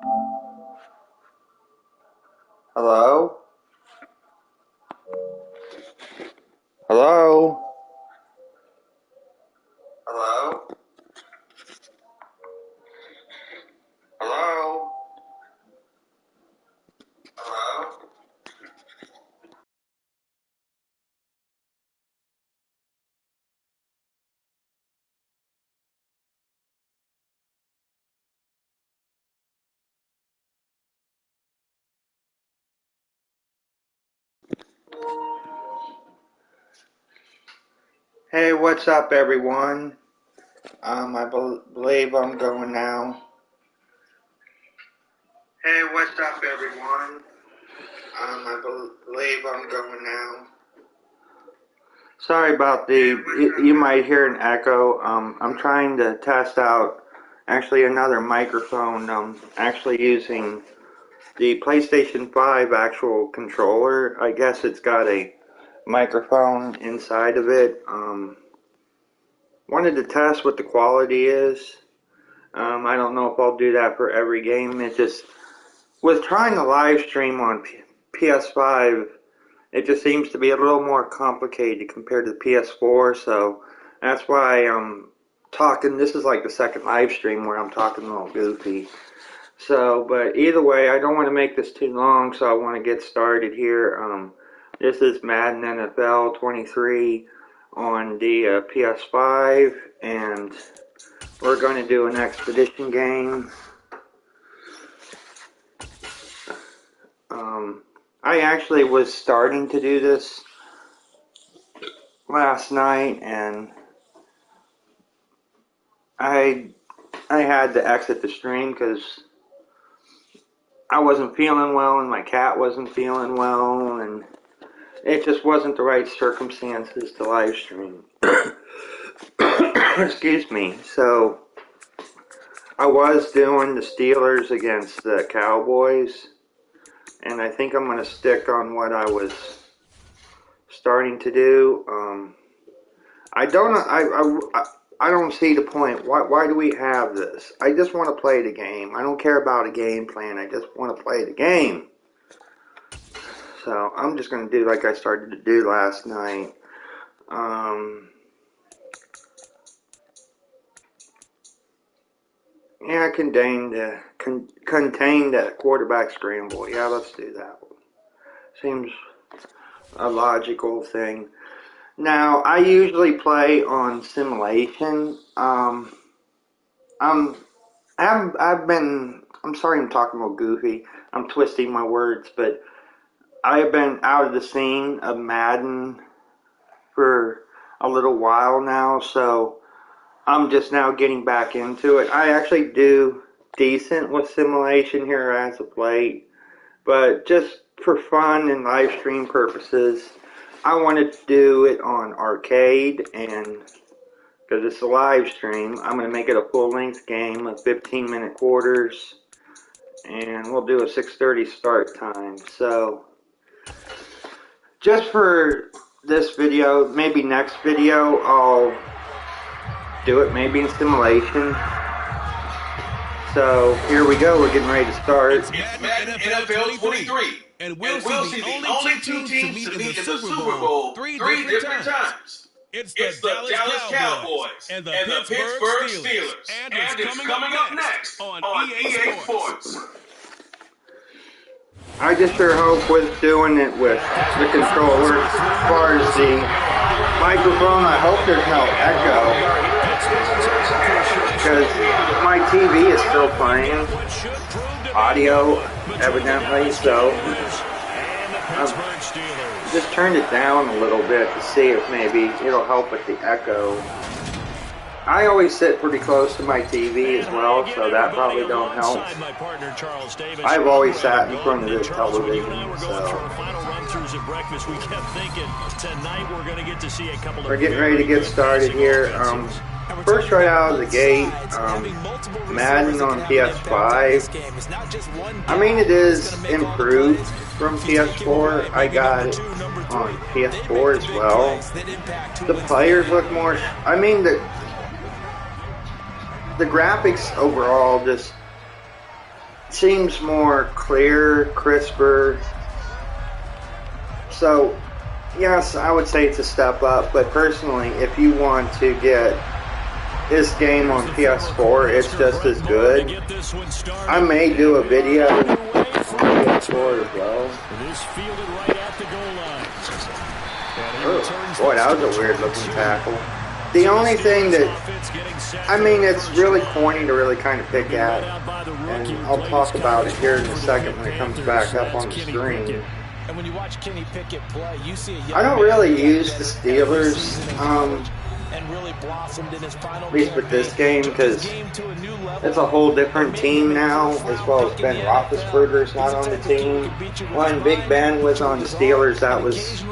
Hello? Hello? Hello? Hello? Hello? Hey, what's up, everyone? I believe I'm going now. Hey, what's up, everyone? I believe I'm going now. Sorry about you might hear an echo. I'm trying to test out actually another microphone. Actually using the PlayStation 5 actual controller. I guess it's got a microphone inside of it. Wanted to test what the quality is. I don't know if I'll do that for every game. It just, with trying to live stream on PS5, it just seems to be a little more complicated compared to the PS4, so that's why I'm talking. This is like the second live stream where I'm talking a little goofy. So, but either way, I don't want to make this too long, so I want to get started here. This is Madden NFL 23 on the PS5, and we're going to do an Expedition game. I actually was starting to do this last night, and I had to exit the stream because I wasn't feeling well and my cat wasn't feeling well, and it just wasn't the right circumstances to live stream. Excuse me. So I was doing the Steelers against the Cowboys, and I think I'm going to stick on what I was starting to do. I don't see the point. Why do we have this? I just want to play the game. I don't care about a game plan. I just want to play the game. So I'm just going to do like I started to do last night. Yeah, contain the quarterback scramble. Yeah, let's do that. Seems a logical thing. Now, I usually play on simulation. I'm sorry I'm talking a little goofy. I'm twisting my words, but I have been out of the scene of Madden for a little while now, so I'm just now getting back into it. I actually do decent with simulation here as of late, but just for fun and live stream purposes, I wanted to do it on arcade, and because it's a live stream, I'm going to make it a full-length game of 15-minute quarters, and we'll do a 6:30 start time. So just for this video, maybe next video, I'll do it maybe in simulation. So here we go. We're getting ready to start. It's Madden NFL 23, and we'll see the only two teams to meet in the Super Bowl three different times. It's the Dallas Cowboys and the Pittsburgh Steelers. And it's coming up next on EA Sports. I just sure hope with doing it with the controller, as far as the microphone, I hope there's no echo, because my TV is still playing audio, evidently, so I've just turned it down a little bit to see if maybe it'll help with the echo. I always sit pretty close to my TV as well, so that probably don't help. I've always sat in front of this television, so we're getting ready to get started here. First, right out of the gate, Madden on PS5. I mean, it is improved from PS4. I got it on PS4 as well. The players look more. I mean, the graphics overall just seems more clear, crisper. So, yes, I would say it's a step up, but personally, if you want to get this game on PS4, it's just as good. I may do a video on PS4 as well. Oh, boy, that was a weird looking tackle. The only thing that, I mean, it's really corny to really kind of pick at, and I'll talk about it here in a second when it comes back up on the screen. And when you watch Kenny Pickett play, you see I don't really use the Steelers, and really blossomed in his final at least with this game, because it's a whole different team now, as well as Ben Roethlisberger's not on the team. When Big Ben was on the Steelers, that was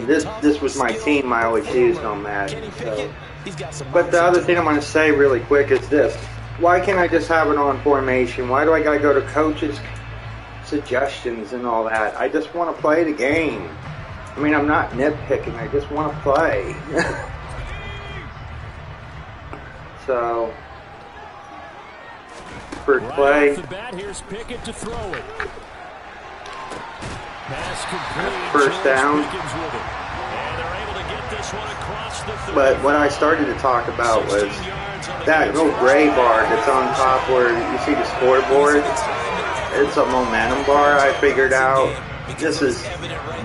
this was my team I always used on Madden. So. But the other thing I'm going to say really quick is this: why can't I just have it on formation? Why do I got to go to coaches' suggestions and all that? I just want to play the game. I mean, I'm not nitpicking, I just want to play. So, first play. First down. But what I started to talk about was that little gray bar that's on top where you see the scoreboard. It's a momentum bar I figured out. This is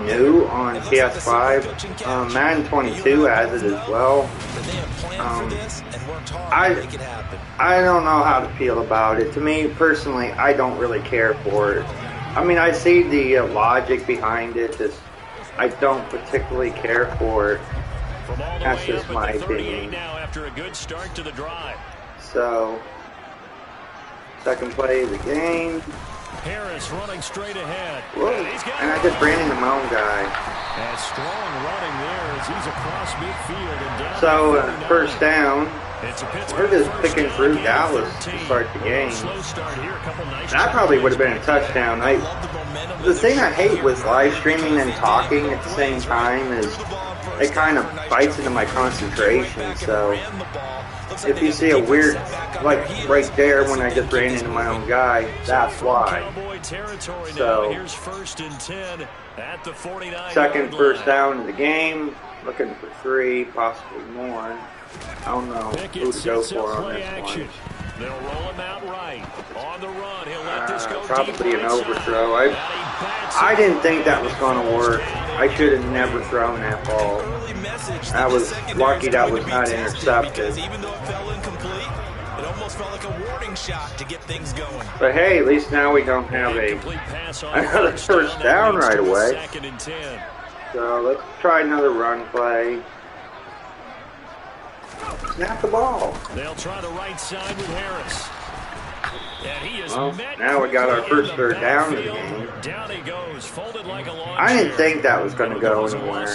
new on PS5. Madden 22 has it as well. I don't know how to feel about it. To me, personally, I don't really care for it. I mean, I see the logic behind it. Just, I don't particularly care for it. That's just my opinion. So, second play of the game. Harris running straight ahead. Whoa. And I just ran into my own guy. And strong running there as he's across midfield and down. So, first down. We're just picking through Dallas to start the game. That probably would have been a touchdown. The thing I hate with live streaming and talking at the same time is it kind of bites into my concentration. So, if you see a weird, like right there when I just ran into my own guy, that's why. So, second first down of the game, looking for 3, possibly more. I don't know who to go for on this one. They'll roll him out right. On the run, he'll let this go probably an overthrow. I didn't think that was going to work. I should have never thrown that ball. I was lucky that was not intercepted. Even though it fell incomplete, it almost felt like a warning shot to get things going. But hey, at least now we don't have another first down right away. So let's try another run play. Snap the ball. They'll try the right side with Harris. Well, now we got our first third down of the game. Down he goes, folded like a lawn I didn't think that was going to go anywhere.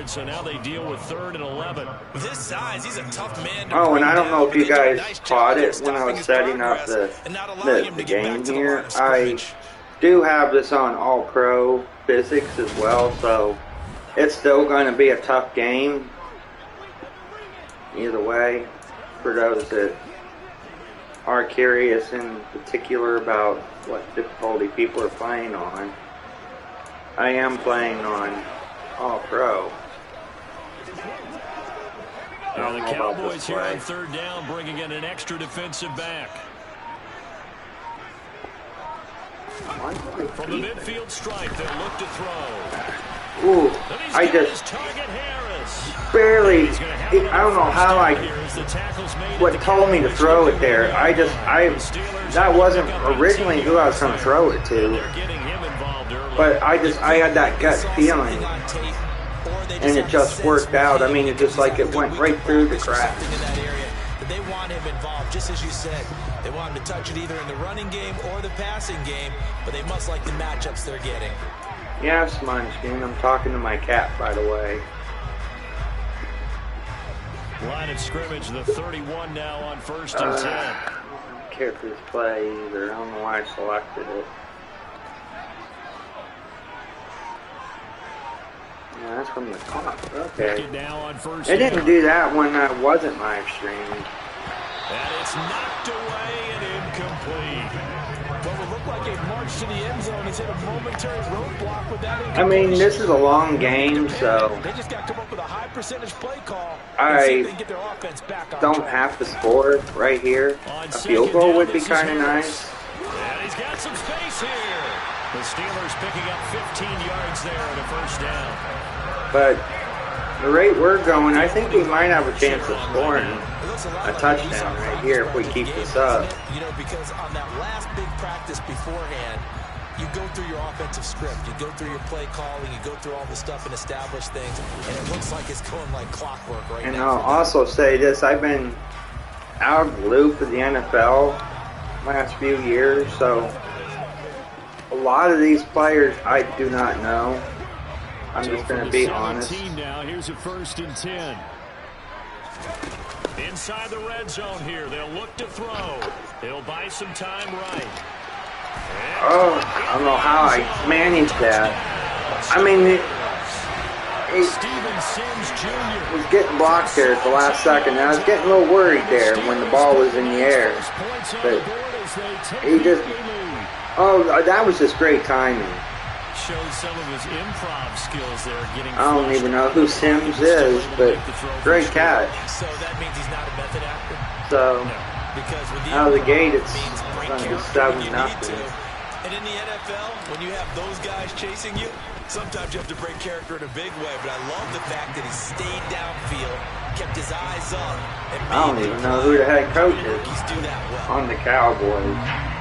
So now they deal with 3rd and 11. With his size, he's a tough man. Oh, and I don't know if you guys caught it when I was setting up the game here. I do have this on All Pro Physics as well, so it's still going to be a tough game. Either way, for those that are curious in particular about what difficulty people are playing on, I am playing on All Pro. Now the Cowboys here on 3rd down, bringing in an extra defensive back. From the midfield stripe, they'll look to throw. Ooh, I just barely, I don't know how what told me to throw it there. That wasn't originally who I was going to throw it to. But I had that gut feeling. And it just worked out. I mean, it just like it went right through the cracks. They want him involved, just as you said. They want him to touch it either in the running game or the passing game, but they must like the matchups they're getting. Yes, Munchkin. I'm talking to my cat, by the way. Line of scrimmage, the 31 now on 1st and 10. I don't care for this play either. I don't know why I selected it. Yeah, that's from the top. Okay. It didn't do that when I wasn't live streaming. And it's knocked away and incomplete. What would look like a march to the end zone has hit a momentary roadblock with that I mean, this is a long game, so they just got to come up with a high percentage play call. I don't have to score right here. A field goal would be kind of nice. And he's got some space here. The Steelers picking up 15 yards there on a first down. But the rate we're going, I think we might have a chance of scoring a touchdown right here if we keep this up. You know, because on that last big practice beforehand, you go through your offensive script, you go through your play calling, you go through all the stuff and establish things, and it looks like it's going like clockwork right now. And I'll also say this, I've been out of the loop of the NFL last few years, so a lot of these players I do not know. I'm just going to be honest. Now, here's a 1st and 10. Inside the red zone here, they'll look to throw. They'll buy some time right. Oh, I don't know how I managed that. I mean, he was getting blocked there at the last second. I was getting a little worried there when the ball was in the air. But he just, oh, that was just great timing. Shows some of his improv skills there. I don't even know who Sims is, but great catch. So that means he's not a method actor? So, because with the out of the gate, it's going going to be 7-0. And in the NFL, when you have those guys chasing you, sometimes you have to break character in a big way. But I love the fact that he stayed downfield, kept his eyes up. And I don't even know who the head coach is do that well. on the Cowboys.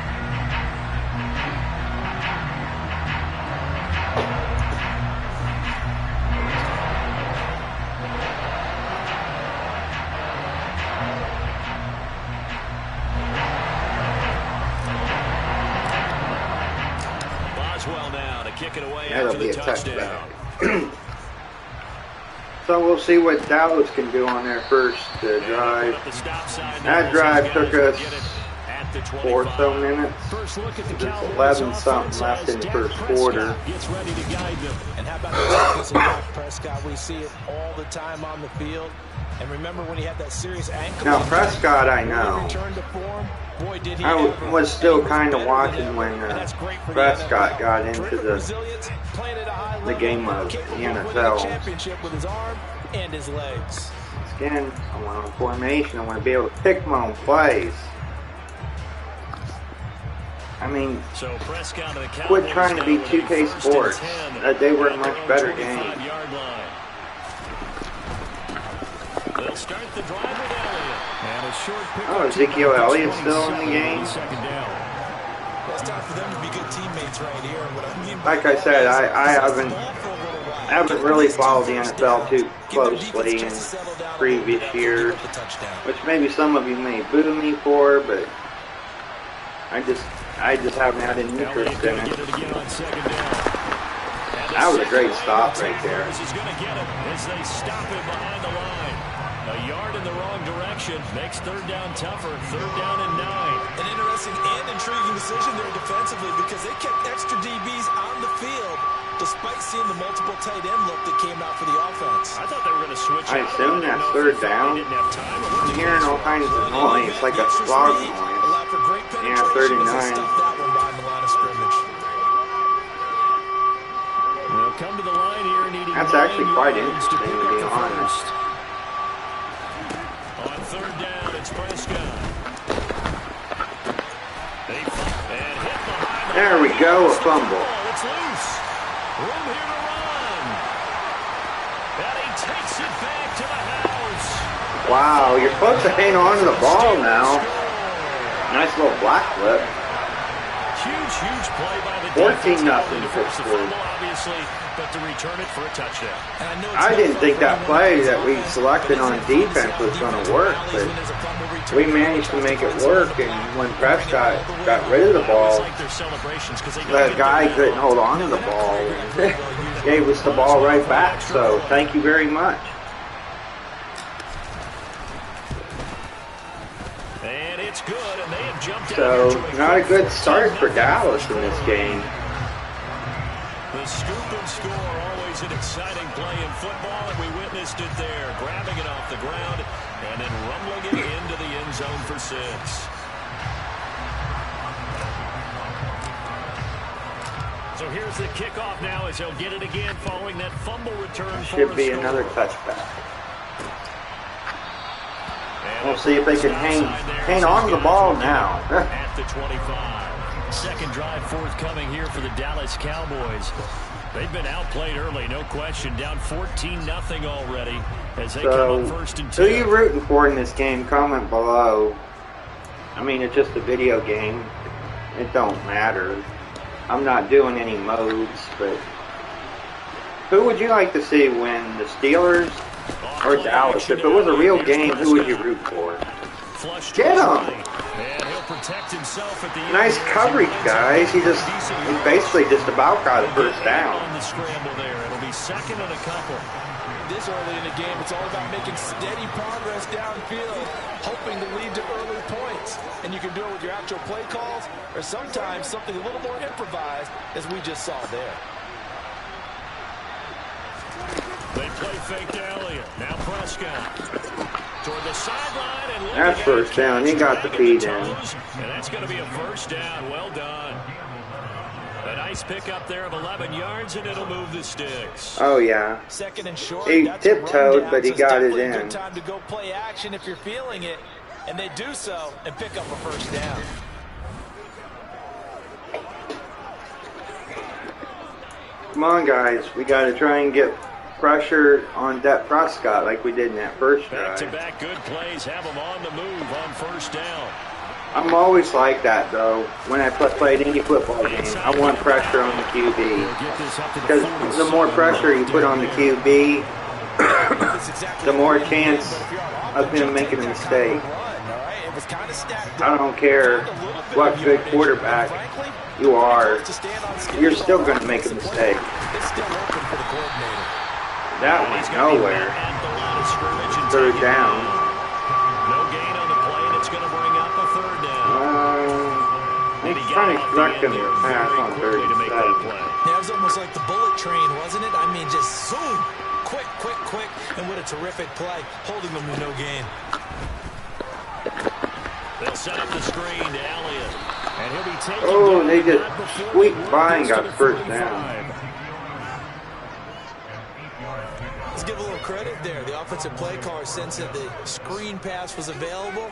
Kick it away That'll after be the a touchdown. So we'll see what Dallas can do on their first drive. That drive took us 4 or so minutes. There's 11 something left in the first quarter. And how about the Dak Prescott? We see it all the time on the field. And remember when he had that serious ankle? Now Prescott, I know. I was still kind of watching when Prescott got into the game mode, the NFL. Again, I want on formation. I want to be able to pick my own plays. I mean, quit trying to be 2K Sports. They were a much better game. They'll start the drive with Elliott. And a short pick. Oh, Ezekiel Elliott's still in the game. It's time for them to be good teammates right here. What I mean like I said, I haven't really followed the NFL too closely in previous years, which maybe some of you may boo me for, but I just haven't had any interest in it. That was a great stop right there. A yard in the wrong direction makes 3rd down tougher. 3rd down and 9. An interesting and intriguing decision there defensively because they kept extra DBs on the field despite seeing the multiple tight end look that came out for the offense. I thought they were going to switch. I assume that's 3rd down. I'm hearing all kinds of noise, like a frog noise. Yeah, 39. They'll come to the line here needing. That's actually quite interesting, to be honest. On 3rd down, it's Prescott. There we go, a fumble. It's loose. Room here to run. And he takes it back to the house. Wow, you're supposed to hang on to the ball now. Nice little black flip. Huge play by the 14-0 Pittsburgh. Obviously, but to return it for a touchdown. I didn't think that play that we selected on defense was going to work, but we managed to make it work. And when Prescott got rid of the ball, the guy couldn't hold on to the ball and gave us the ball right back. So thank you very much. And it's good, and they have jumped So not a good start for Dallas in this game. The scoop and score, always an exciting play in football, and we witnessed it there, grabbing it off the ground and then rumbling it into the end zone for 6. So here's the kickoff now as he'll get it again following that fumble return. Should be another touchback. We'll see if they can hang on to the ball now. At the 25. Second drive forthcoming here for the Dallas Cowboys. They've been outplayed early, no question. Down 14-0 already as they come up first and 10. Who are you rooting for in this game? Comment below. I mean, it's just a video game. It don't matter. I'm not doing any modes, but who would you like to see win? The Steelers or Dallas? If it was a real game, who would you root for? Get him! Nice coverage, guys. He basically just about got a first down. It'll be second and a couple. This early in the game, it's all about making steady progress downfield, hoping to lead to early points. And you can do it with your actual play calls, or sometimes something a little more improvised, as we just saw there. They play fake to Elliott. Now Prescott. Toward the sideline and that's first down. He got the feed in. And that's going to be a first down. Well done. A nice pickup there of 11 yards, and it'll move the sticks. Oh, yeah. Second and short. He tiptoed, but he got it in. Good time to go play action if you're feeling it, and they do so and pick up a first down. Come on, guys. We got to try and get pressure on Dak Prescott like we did in that first drive. Back-to-back good plays have them on the move on first down. I'm always like that, though. When I played any football game, I want pressure on the QB. Because the more pressure you put on the QB, the more chance of him making a mistake. I don't care what good quarterback you are, you're still going to make a mistake. That went nowhere. Third down. No gain on the play, and it's going to bring up a third down. He's trying to direct him to pass on third and 7. Yeah, it was almost like the bullet train, wasn't it? I mean, just zoom. Quick, and what a terrific play, holding them to no gain. They'll set up the screen to Elliott. And he'll be taken oh, they just squeaked by and got the first down. Let's give a little credit there. The offensive play caller sensed that the screen pass was available.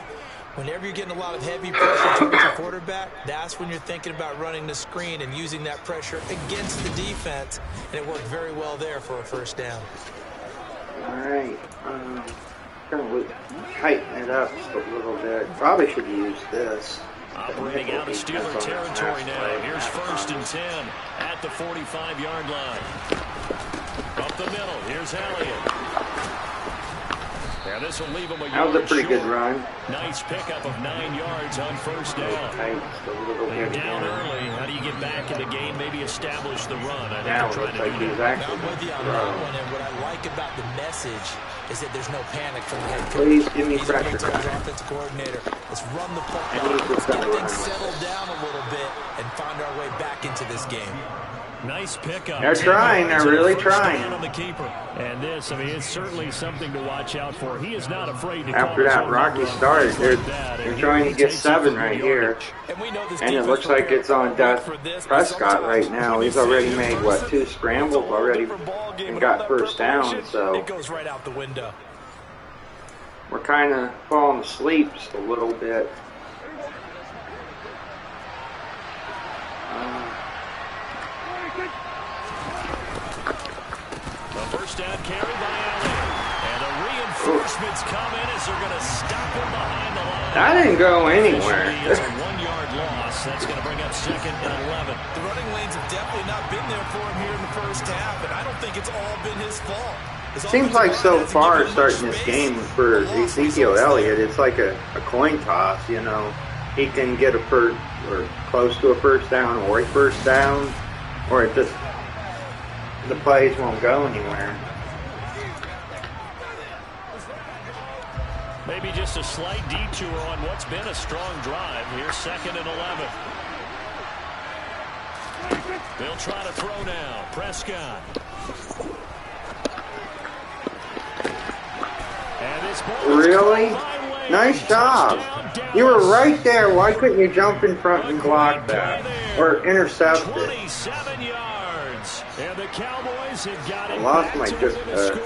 Whenever you're getting a lot of heavy pressure towards your quarterback, that's when you're thinking about running the screen and using that pressure against the defense. And it worked very well there for a first down. All right. Going to tighten it up just a little bit. Probably should use this. Operating out of Steeler territory now. Here's first and 10 at the 45-yard line. Up the middle. Here's Elliott. Yeah, this will leave him a that was a pretty good run. Nice pickup of 9 yards on first down. They're down early. How do you get back in the game? Maybe establish the run. I think they're trying to do that. I'm with you on that one, and what I like about the message is that there's no panic from the head coach. Please give me He's pressure, going to guys. offensive coordinator. Let's run the ball. Let's get things settled down a little bit and find our way back into this game. Nice pickup. They're trying. They're really trying. On the keeper. And this, I mean, it's certainly something to watch out for. He is not afraid to after that rocky start, they're trying to get 7 right here. And it looks like it's on Dak Prescott right now. He's already made, what, 2 scrambles already and got first down. So it goes right out the window. We're kind of falling asleep just a little bit. First down carry by Elliott. And the reinforcements come in as they're going to stop him behind the line. That didn't go anywhere. It's a 1-yard loss. That's going to bring up second and 11. The running lanes have definitely not been there for him here in the first half, and I don't think it's all been his fault. Seems like so far starting this game for Ezekiel Elliott, it's like a coin toss, you know. He can get a first or close to a first down or a first down, or it just the plays won't go anywhere. Maybe just a slight detour on what's been a strong drive. Here's second and 11. They'll try to throw now. Prescott. And this ball really? Nice job. You were right there. Why couldn't you jump in front and block that? Or intercept it? 27 yards. And the Cowboys have got I it lost back my to just, within a score.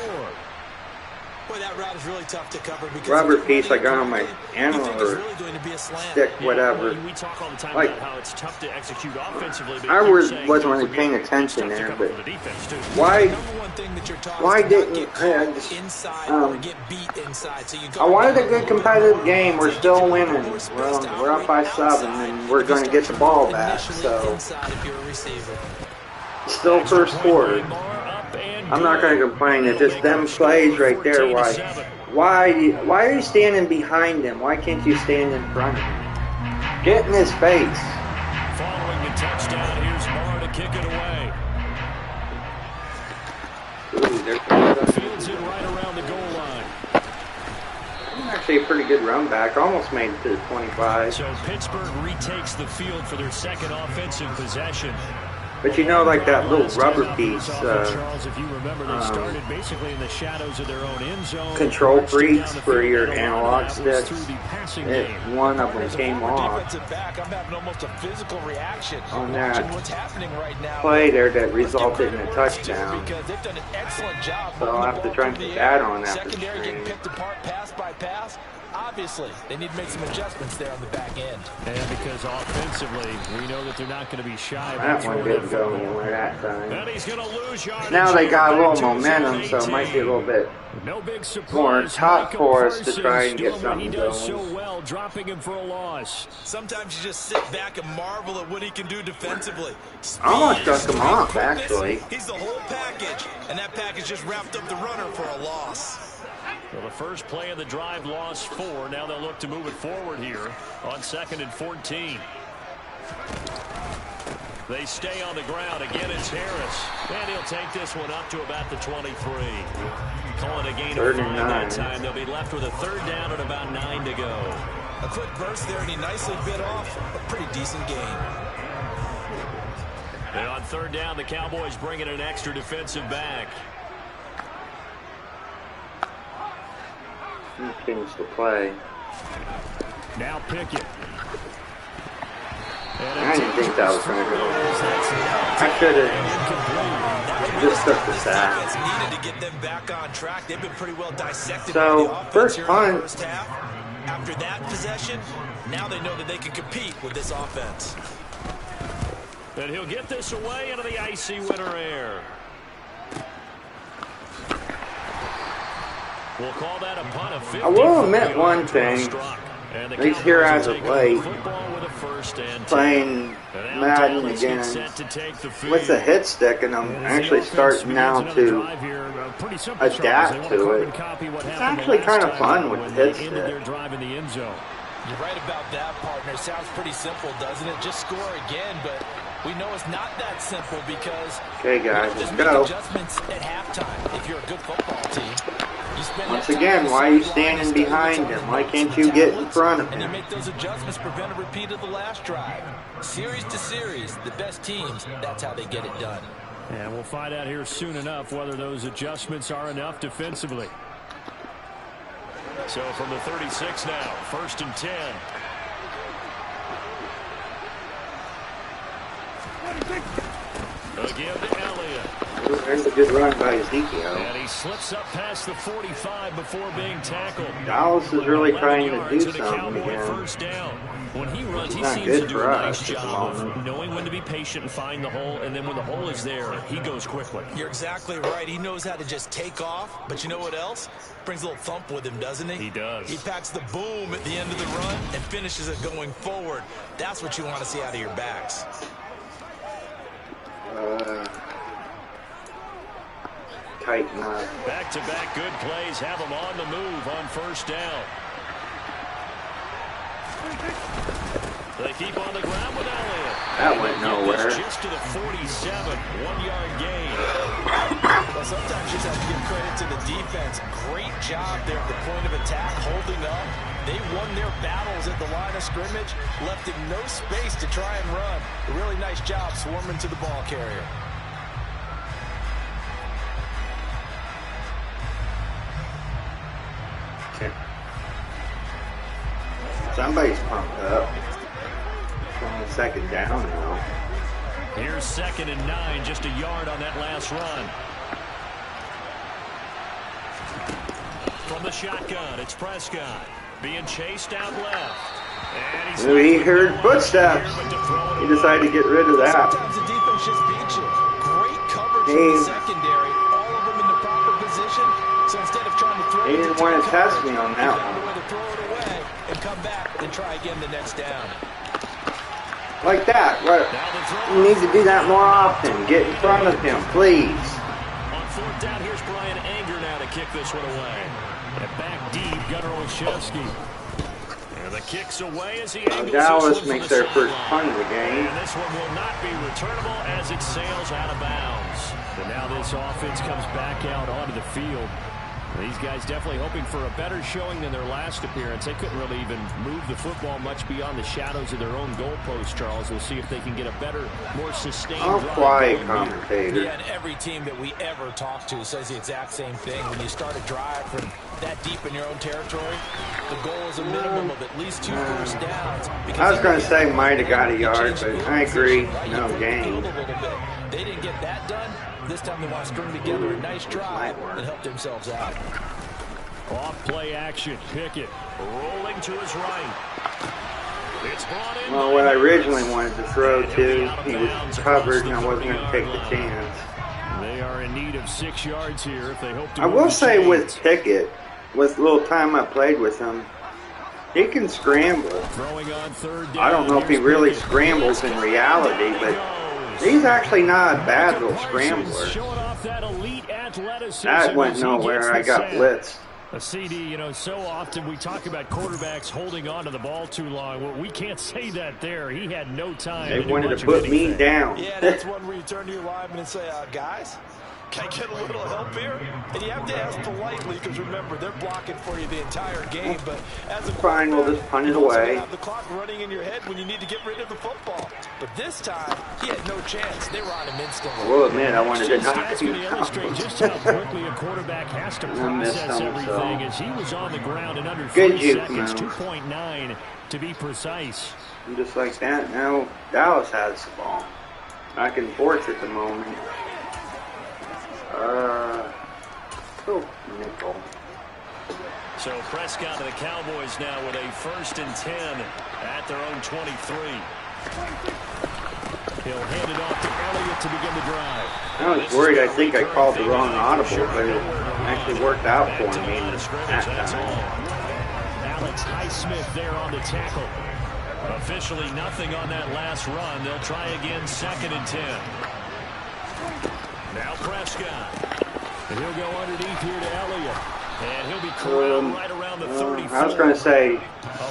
Boy, that route is really tough to cover because rubber piece I got on my animal or really going to be a slant. stick, whatever. We talk all the time Like, about how it's tough to execute offensively. But I wasn't really paying attention there, but why didn't I just, I wanted a good competitive game. We're still winning. Well, we're up by 7, and we're going to get the ball back. So, still first quarter. I'm not going to complain. It's just them plays right there. Why are you standing behind him? Why can't you stand in front of him? Get in his face. Following the touchdown, here's Moore to kick it away. Fields in right around the goal line. Actually a pretty good run back. Almost made it to the 25. So Pittsburgh retakes the field for their second offensive possession. But you know, like that little rubber piece, Charles, if you remember, they started basically in the shadows of their own end zone. Control freaks for your analog sticks. One of them came off on that play there that resulted in a touchdown. So I'll have to try and put that on after the stream. Obviously, they need to make some adjustments there on the back end. And because offensively, we know that they're not going to be shy. That one didn't go anywhere that time. And he's going to lose yardage. Now they got a little momentum, so it might be a little bit more tough for us to try and get something going. So well, dropping him for a loss. Sometimes you just sit back and marvel at what he can do defensively. I almost struck him off, actually. He's the whole package, and that package just wrapped up the runner for a loss. Well, the first play of the drive lost 4. Now they'll look to move it forward here on 2nd and 14. They stay on the ground. Again, it's Harris. And he'll take this one up to about the 23. Calling a gain of 5 that time. They'll be left with a 3rd down and about 9 to go. A quick burst there, and he nicely bit off a pretty decent gain. And on 3rd down, the Cowboys bring in an extra defensive back. Finish the play. Now Pickett. I didn't think that was going to go. I should have just took the sack. So, first punt. After that possession, now they know that they can compete with this offense. And he'll get this away into the icy winter air. We'll call that a punt of 50. I will admit one thing. At least here as of late, playing Madden again with the hit stick, and I'm actually starting now to adapt to it. It's actually kind of fun with the hit stick. You're right about that, partner. Sounds pretty simple, doesn't it? Just score again, but we know it's not that simple because okay, guys, let's go. Adjustments at halftime if you're a good football team. Once again, why are you standing behind him? Why can't you get in front of him? And you make those adjustments, prevent a repeat of the last drive. Series to series, the best teams, that's how they get it done. And we'll find out here soon enough whether those adjustments are enough defensively. So from the 36 now, 1st and 10. Again to Elliott. There's a good run by Ezekiel. And he slips up past the 45 before being tackled. Dallas is really trying to do something again. First down. When he runs, he not seems good to do for a us nice at the job moment. of knowing when to be patient and find the hole, and then when the hole is there, he goes quickly. You're exactly right. He knows how to just take off, but you know what else? Brings a little thump with him, doesn't he? He does. He packs the boom at the end of the run and finishes it going forward. That's what you want to see out of your backs. Tighten up. Back-to-back good plays have him on the move on 1st down. They keep on the ground with Elliott. That went nowhere. Just to the 47, 1-yard gain. Well, sometimes you just have to give credit to the defense. Great job there at the point of attack, holding up. They won their battles at the line of scrimmage, left him no space to try and run. A really nice job swarming to the ball carrier. Somebody's pumped up. It's on the second down now. Here's 2nd and 9, just a yard on that last run. From the shotgun, it's Prescott being chased out left. And he heard footsteps. He decided to get rid of that. Sometimes the defense just beats you. Great coverage from the secondary. All of them in the proper position. So instead of trying to throw he didn't want to test me on that one. one. Throw it away and come back and try again the next down. Like that. Right. You need to do that more often. Get in front of him, please. On 4th down, here's Brian Anger now to kick this one away. And back deep, Gunnar Olszewski. And the kick's away as he angles Dallas makes their first punt of the game. And this one will not be returnable as it sails out of bounds. And now this offense comes back out onto the field. These guys definitely hoping for a better showing than their last appearance. They couldn't really even move the football much beyond the shadows of their own goalpost, Charles. We'll see if they can get a better, more sustained drive. Quiet commentator. Yeah, and every team that we ever talk to says the exact same thing. When you start a drive from that deep in your own territory, the goal is a minimum of at least 2 first downs. I was going to say might have got a yard, but I agree. No game. They didn't get that done. This time they want to string together a nice drive and help themselves out. Off play action. Pickett rolling to his right. It's brought in. Well, what I originally wanted to throw to, he was covered, and I wasn't going to take the chance. They are in need of 6 yards here if they hope to. I will say with Pickett, with the little time I played with him, he can scramble. Throwing on 3rd down. I don't know if he really scrambles in reality, but he's actually not a bad little scrambler. That went nowhere. I got blitzed. A CD, you know, so often we talk about quarterbacks holding on to the ball too long. Well, we can't say that there. He had no time. They wanted to put me down. Yeah, that's one where you turn to your lineman and say, guys, can I get a little help here? And you have to ask politely because, remember, they're blocking for you the entire game. But as a fine, we'll just punt it away. You have the clock running in your head when you need to get rid of the football. But this time, he had no chance. They were on him instantly. I will admit, I wanted to knock him illustrate just how quickly a quarterback has to process everything as he was on the ground in under 3 seconds, 2.9 to be precise. And just like that, now Dallas has the ball. Back and forth at the moment. Nickel. So Prescott and the Cowboys now with a 1st and 10 at their own 23. He'll hand it off to Elliott to begin the drive. I was worried. I think I called the wrong audible, but it actually worked out for me that time. Alex Highsmith there on the tackle. Officially nothing on that last run. They'll try again 2nd and 10. Now Prescott. And he'll go underneath here to Elliott. And he'll be corralled right around the 34. I was going to say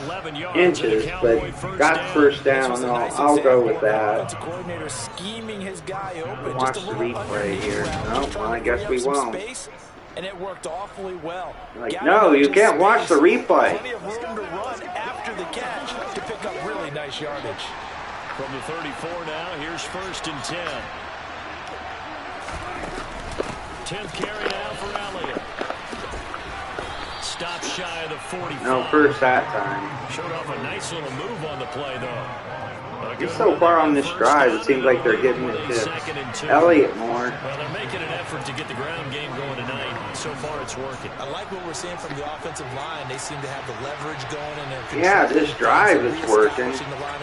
11 yards inches, but got first down. I'll go with that. Coordinator scheming his guy open. Watch the replay here. No, well, I guess we won't. And it worked awfully well. Like, no, you can't watch the replay. Plenty of room to run after the catch to pick up really nice yardage. From the 34 now, here's 1st and 10. 10th carry now for Elliott. Stop shy of the 45. No first that time. Showed off a nice little move on the play, though. He's so far on this drive, it seems like they're giving it to Elliott more. Well, they're making an effort to get the ground game going tonight. So far, it's working. I like what we're seeing from the offensive line. They seem to have the leverage going in their control. Yeah, this drive is working.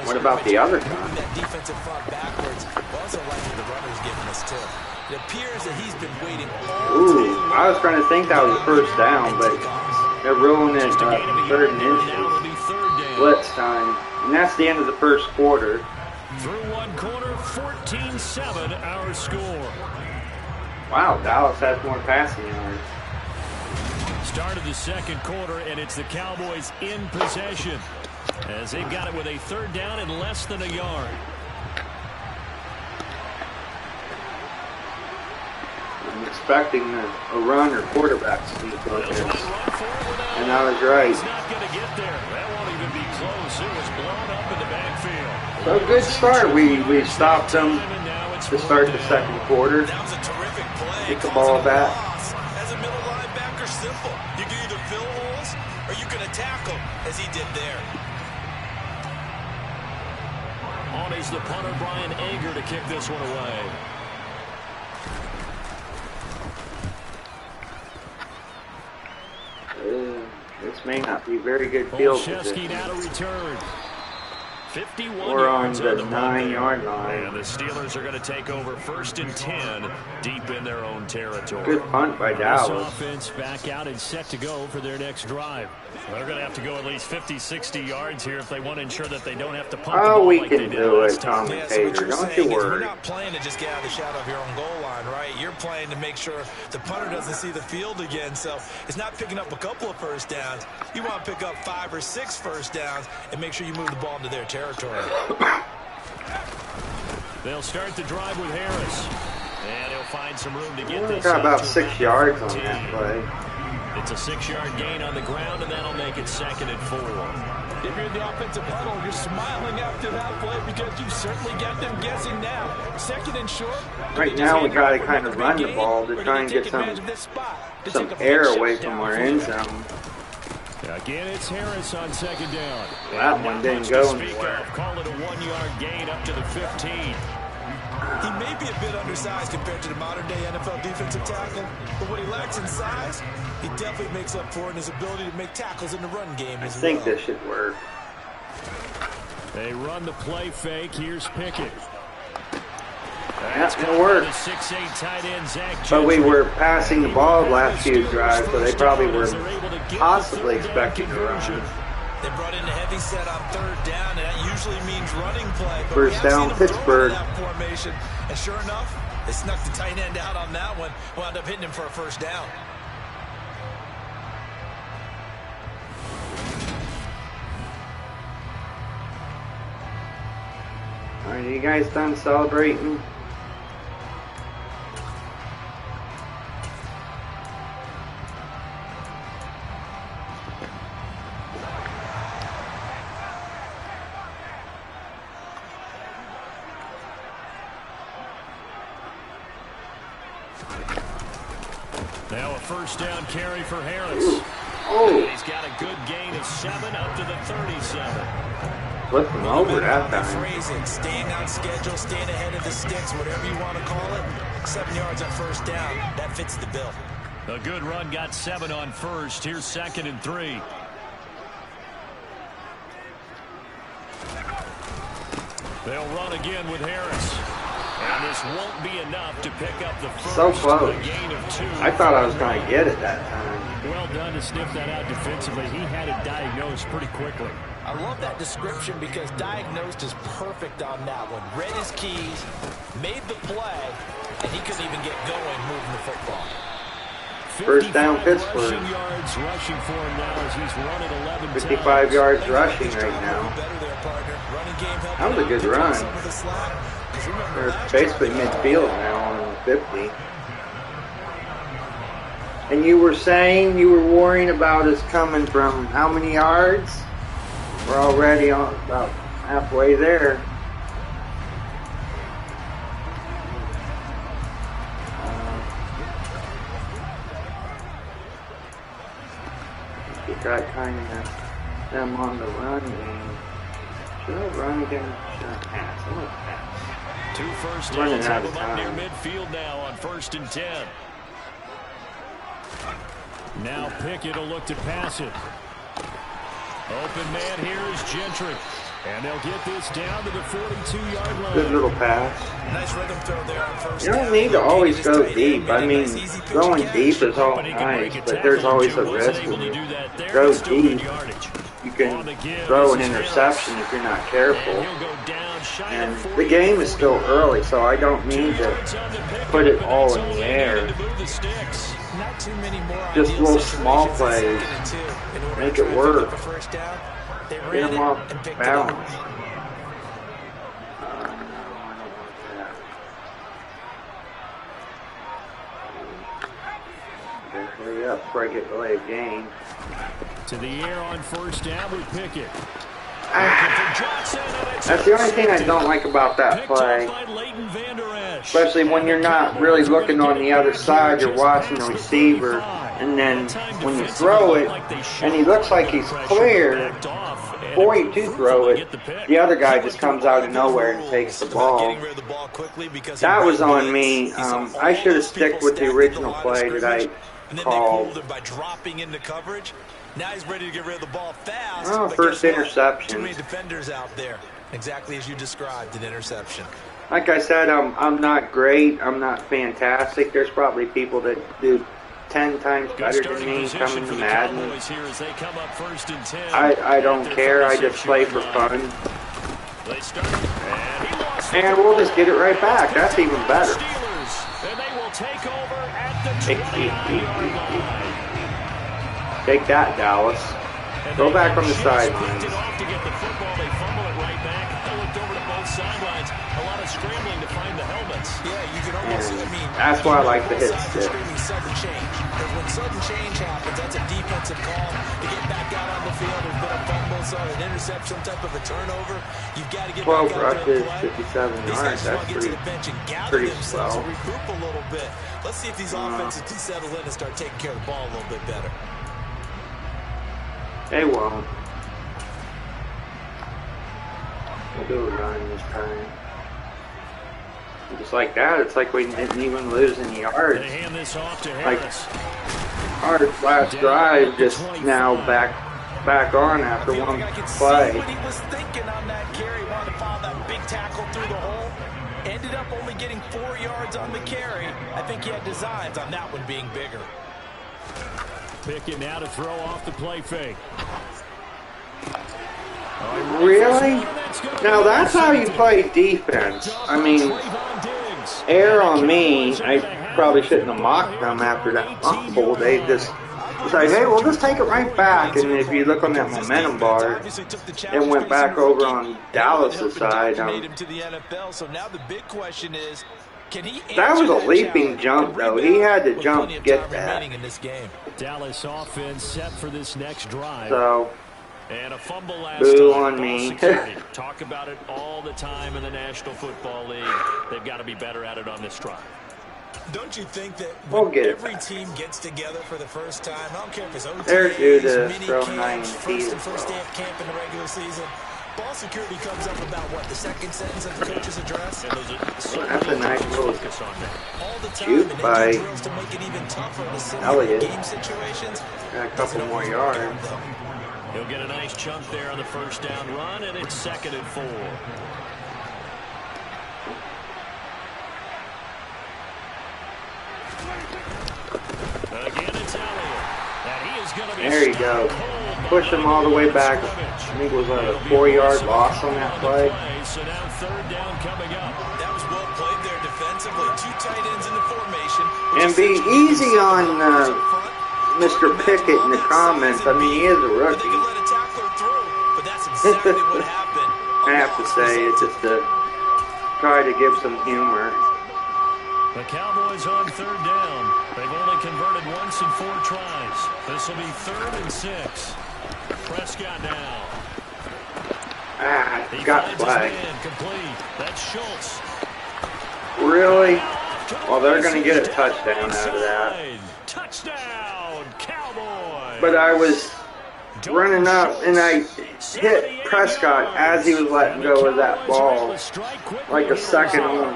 What about the other time? That defensive front backwards. Also like what the runner's giving us, too. It appears that he's been waiting all day. I was trying to think that was a first down, but they're ruling it 3rd and inches. Blitz time. And that's the end of the first quarter. Through one quarter, 14-7 our score. Wow, Dallas has more passing yards. Start of the 2nd quarter, and it's the Cowboys in possession as they've got it with a 3rd down and less than a yard. I'm expecting a run or quarterback sneak on this. And I was right. He's not going to get there. That won't even be close. It was blown up in the backfield. So good start. We stopped them to start the 2nd quarter. That was a terrific play. Get the ball back. As a middle linebacker, simple. You can either fill holes or you can attack them, as he did there. on is the punter, Brian Ager, to kick this one away. This may not be very good field position. Now to return. 51 We're on yards the on the 9-yard line. And the Steelers are going to take over 1st and 10 deep in their own territory. Good punt by Dallas. This offense back out and set to go for their next drive. Well, they're going to have to go at least 50, 60 yards here if they want to ensure that they don't have to punt the ball we like can they did do it, last time. commentator. Don't you worry. We're not playing to just get out of the shadow of your own goal line, right? You're playing to make sure the punter doesn't see the field again. So it's not picking up a couple of first downs. You want to pick up 5 or 6 first downs and make sure you move the ball into their territory. They'll start the drive with Harris. And he'll find some room to get this. Got about 6 yards on that play. It's a 6-yard gain on the ground, and that'll make it 2nd and 4. If you're in the offensive huddle, you're smiling after that play because you certainly got them guessing now. 2nd and short. Right now we got to kind of run the ball to try and get some air away from our end zone. Again, it's Harris on 2nd down. That one didn't go anywhere. Call it a 1-yard gain up to the 15. He may be a bit undersized compared to the modern-day NFL defensive tackle, but what he lacks in size, he definitely makes up for in his ability to make tackles in the run game as well. I think this should work. They run the play fake. Here's Pickett. That's going to work. 6'8" tight end Zach. But we were passing the ball last few drives, so they probably were possibly expecting to run. They brought in a heavy set on 3rd down, and that usually means running play. But first down, Pittsburgh. Formation, and sure enough, they snuck the tight end out on that one. Wound up hitting him for a first down. All right, you guys done celebrating? Now a first down carry for Harris. Oh. He's got a good gain of 7 up to the 37. Flip him over that time. Phrasing, staying on schedule, staying ahead of the sticks, whatever you want to call it. 7 yards on first down. That fits the bill. A good run, got 7 on first. Here's 2nd and 3. They'll run again with Harris. And this won't be enough to pick up the first. So close. Gain of 2. I thought I was going to get it that time. Well done to sniff that out defensively. He had it diagnosed pretty quickly. I love that description because diagnosed is perfect on that one. Read his keys, made the play, and he couldn't even get going moving the football. First down, Pittsburgh. Yards rushing for him now as he's run it 11 55 yards rushing right now. That was a good run. They're basically midfield now on 50. And you were saying you were worrying about us coming from how many yards? We're already on about halfway there. We got kind of them on the run game. Should I run again? Should I pass? I'm going to pass. 2 first downs have him up near midfield now on 1st and 10. Now Pickett will look to pass it. Open man here is Gentry. And they'll get this down to the 42-yard line. Good little pass. Nice rhythm throw there on first you don't need to always go deep. I mean, going deep is all nice, but there's always a risk when you go deep. You can throw an interception if you're not careful. And the game is still early, so I don't need to put it all in the air. Just little small plays. Make it work. Get them off balance. Hurry up before I get delayed game. To the air on first down with Pickett. That's the only thing I don't like about that play. Especially when you're not really looking on the other side, you're watching the receiver. and then when you throw it, and he looks like he's clear, before you do throw it, the other guy just comes out of nowhere and takes the ball. That was on me. I should have stuck with the original play that I called. Now he's ready to get rid of the ball fast. Oh, first interception. Too many defenders out there. Exactly as you described, an interception. Like I said, I'm not great. I'm not fantastic. There's probably people that do 10 times better than me coming to Madden. I don't care. I just play for fun. And we'll just get it right back. That's even better. Take that, Dallas. Go back on the sidelines. That's why I like the hit stick. When sudden change happens, that's a defensive call to get back out on the field. There's been a fumble, so an interception, type of a turnover. You've got to get 12 back out rushes, there. 57 yards. That's pretty slow. Regroup a little bit. Let's see if these offenses can settle in and start taking care of the ball a little bit better. They won't. We'll do a run this time. Just like that, it's like we didn't even lose any yards. Like our last drive just now back on after one play. What he was thinking on that carry, wanted to follow that big tackle through the hole. Ended up only getting 4 yards on the carry. I think he had designs on that one being bigger. Pickett now to throw off the play fake. Really? Now that's how you play defense. I mean, err on me. I probably shouldn't have mocked them after that fumble. They just like, hey, we'll just take it right back. And if you look on that momentum bar, it went back over on Dallas' side. That was a leaping jump, though. He had to jump to get that. Dallas offense set for this next drive. So, and a fumble last boo time. on me. Talk about it all the time in the National Football League. They've got to be better at it on this drive. Don't you think that we'll when every team gets together for the first time, I don't care if it's OTAs, mini camps, first day of camp in the regular season, ball security comes up about what, the second sentence of the coach's address? That's a nice little all the time, shoot by to make it even tougher to Elliott. game situations. Got a couple more yards. He'll get a nice chunk there on the first down run, and it's 2nd and 4. Again, it's Elliott. And he is going to be there you go. Push him all the way back. I think it was a 4-yard loss on that play. So now 3rd down coming up. That was well played there defensively. 2 tight ends in the formation. And be easy on Mr. Pickett in the comments. I mean, he is a rookie. I have to say, it's just to try to give some humor. The Cowboys on 3rd down. They've only converted once in 4 tries. This will be 3rd and 6. Prescott now. Got flagged. That's Schultz. Really? Well, they're going to get a touchdown out of that. Touchdown, Cowboys. But I was running up, and I hit Prescott as he was letting go of that ball, like a second on.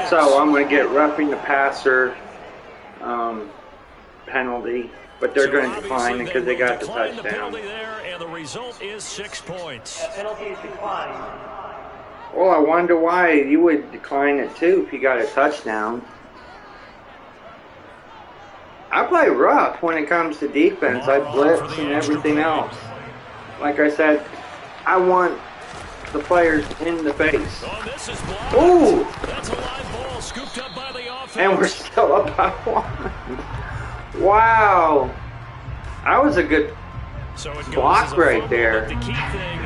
So I'm going to get roughing the passer penalty, but they're going to decline it because they got the touchdown. And the result is 6 points. Penalty is declined. Well, I wonder why you would decline it too if you got a touchdown. I play rough when it comes to defense. I blitz and everything else. Like I said, I want the players in the face. Ooh! That's a live ball scooped up by the offense. And we're still up by 1. Wow! That was a good block right there. The key thing,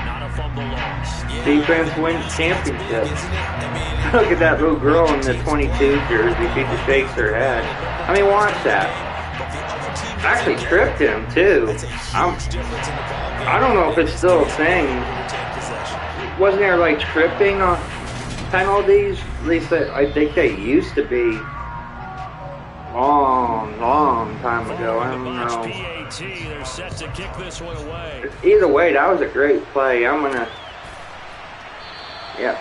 not a fumble loss. Defense wins championship. Look at that little girl in the 22 jersey. She just shakes her head. I mean, watch that. Actually tripped him, too. I don't know if it's still a thing. Wasn't there, like, tripping on penalties? At least I think they used to be. long time ago. I Following the don't botched know. PAT, they're set to kick this one away. Either way, that was a great play. I'm gonna, kneel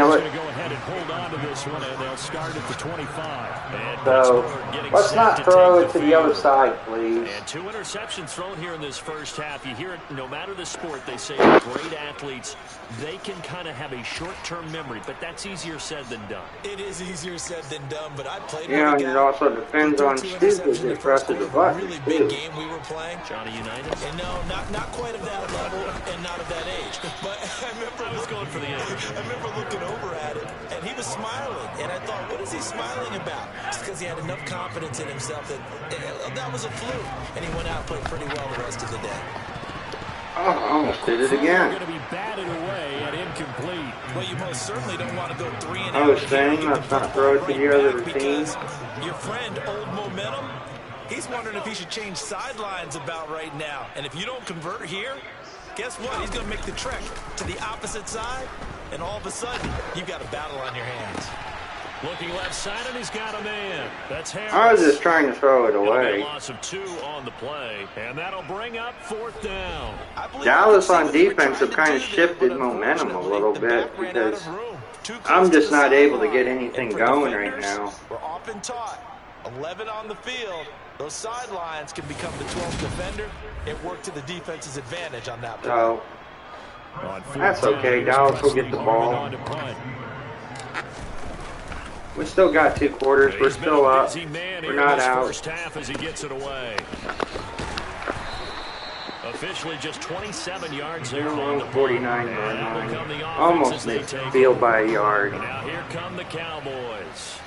Steelers it. going to go ahead and hold on to this one, and they'll start at the 25. And So Pittsburgh getting let's set not to throw take it to the other field. side, please. And 2 interceptions thrown here in this first half. You hear it, no matter the sport, they say the great athletes, they can kind of have a short-term memory, but that's easier said than done. It is easier said than done, but I played Yeah, with and a it guy also depends on two stupid interceptions in the that first presses the quarter of a button, really big too. game we were playing. Johnny United? And no, not quite of that level and not of that age. But I was going for the age. I remember looking over at him, and he was smiling. And I thought, what is he smiling about? Just because he had enough confidence in himself that that was a fluke. And he went out and played pretty well the rest of the day. Oh, I almost did it They're again. going to be batted away and incomplete. Well, you most certainly don't want to go 3 and I was out. saying, let's not throw it to the other team. Because your friend, Old Momentum, he's wondering if he should change sidelines about right now. And if you don't convert here, guess what? He's going to make the trek to the opposite side, and all of a sudden, you've got a battle on your hands. Looking left side, and he's got a man. That's Harris. I was just trying to throw it It'll be a away. loss of 2 on the play, and that'll bring up 4th down. Dallas on defense have kind of shifted momentum a little bit because I'm just not able to get anything going right now. We're often taught 11 on the field. Those sidelines can become the 12th defender. It worked to the defense's advantage on that play. So On 4th that's down, okay. here's Dallas will Presley get the moving ball. on to punt. We still got 2 quarters. We're He's been still a up. busy man We're here in not this out. first half as he gets it away. Officially just 27 yards there on the 49 punt. And that will come the offense Almost as they missed take field over. by a yard. And now here come the Cowboys.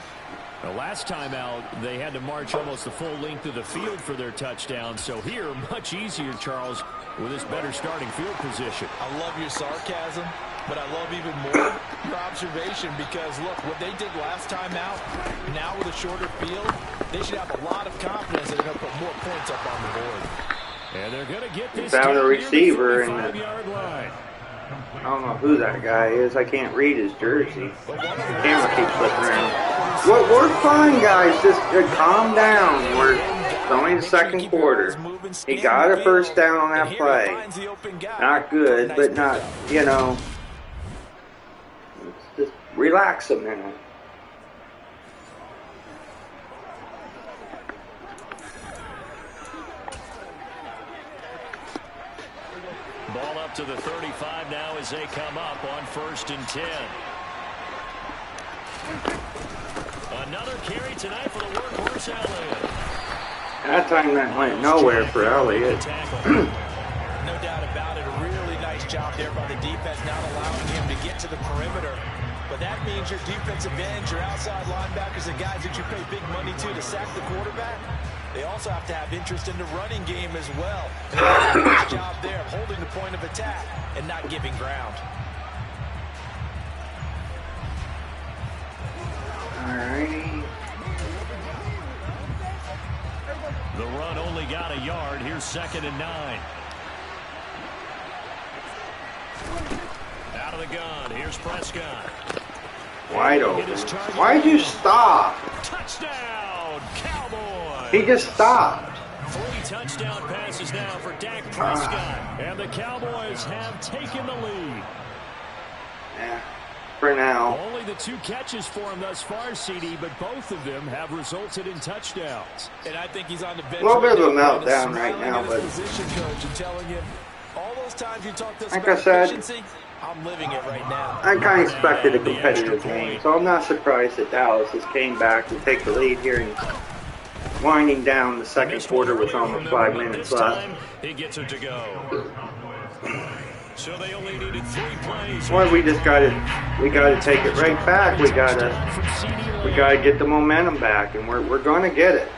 The last time out, they had to march almost the full length of the field for their touchdown. So here, much easier, Charles, with this better starting field position. I love your sarcasm, but I love even more your observation because, look, what they did last time out, now with a shorter field, they should have a lot of confidence that they're going to put more points up on the board. And they're going to get this Found a down near receiver the in the- 45-yard line. I don't know who that guy is. I can't read his jersey. The camera keeps flipping around. We're fine, guys. Just calm down. It's only the second quarter. He got a first down on that play. Not good, but not, let's just relax a minute. Ball up to the 35 now as they come up on 1st and 10. Another carry tonight for the workhorse Elliott. That time that went nowhere for Elliott. No doubt about it. A really nice job there by the defense, not allowing him to get to the perimeter. But that means your defensive ends, your outside linebackers, the guys that you pay big money to sack the quarterback, they also have to have interest in the running game as well. And they did a nice job there, holding the point of attack and not giving ground. Alrighty. The run only got a yard. Here's 2nd and 9. Out of the gun. Here's Prescott. Wide open. Why'd you stop? Touchdown, Cowboys. He just stopped. 3 touchdown passes now for Dak Prescott. And the Cowboys have taken the lead. Yeah, for now. Only the 2 catches for him thus far, CD, but both of them have resulted in touchdowns. And I think he's on the bench. A little bit of a right now, meltdown right smiling now, at but his position coach and telling him, all those times you talked this like about I said, efficiency, I'm living it right now. I kind of expected a competitive game, so I'm not surprised that Dallas has came back to take the lead here and winding down the second quarter with almost 5 minutes left. He gets it to go. So they only needed 3 plays. Boy, we gotta take it right back. We gotta get the momentum back, and we're gonna get it.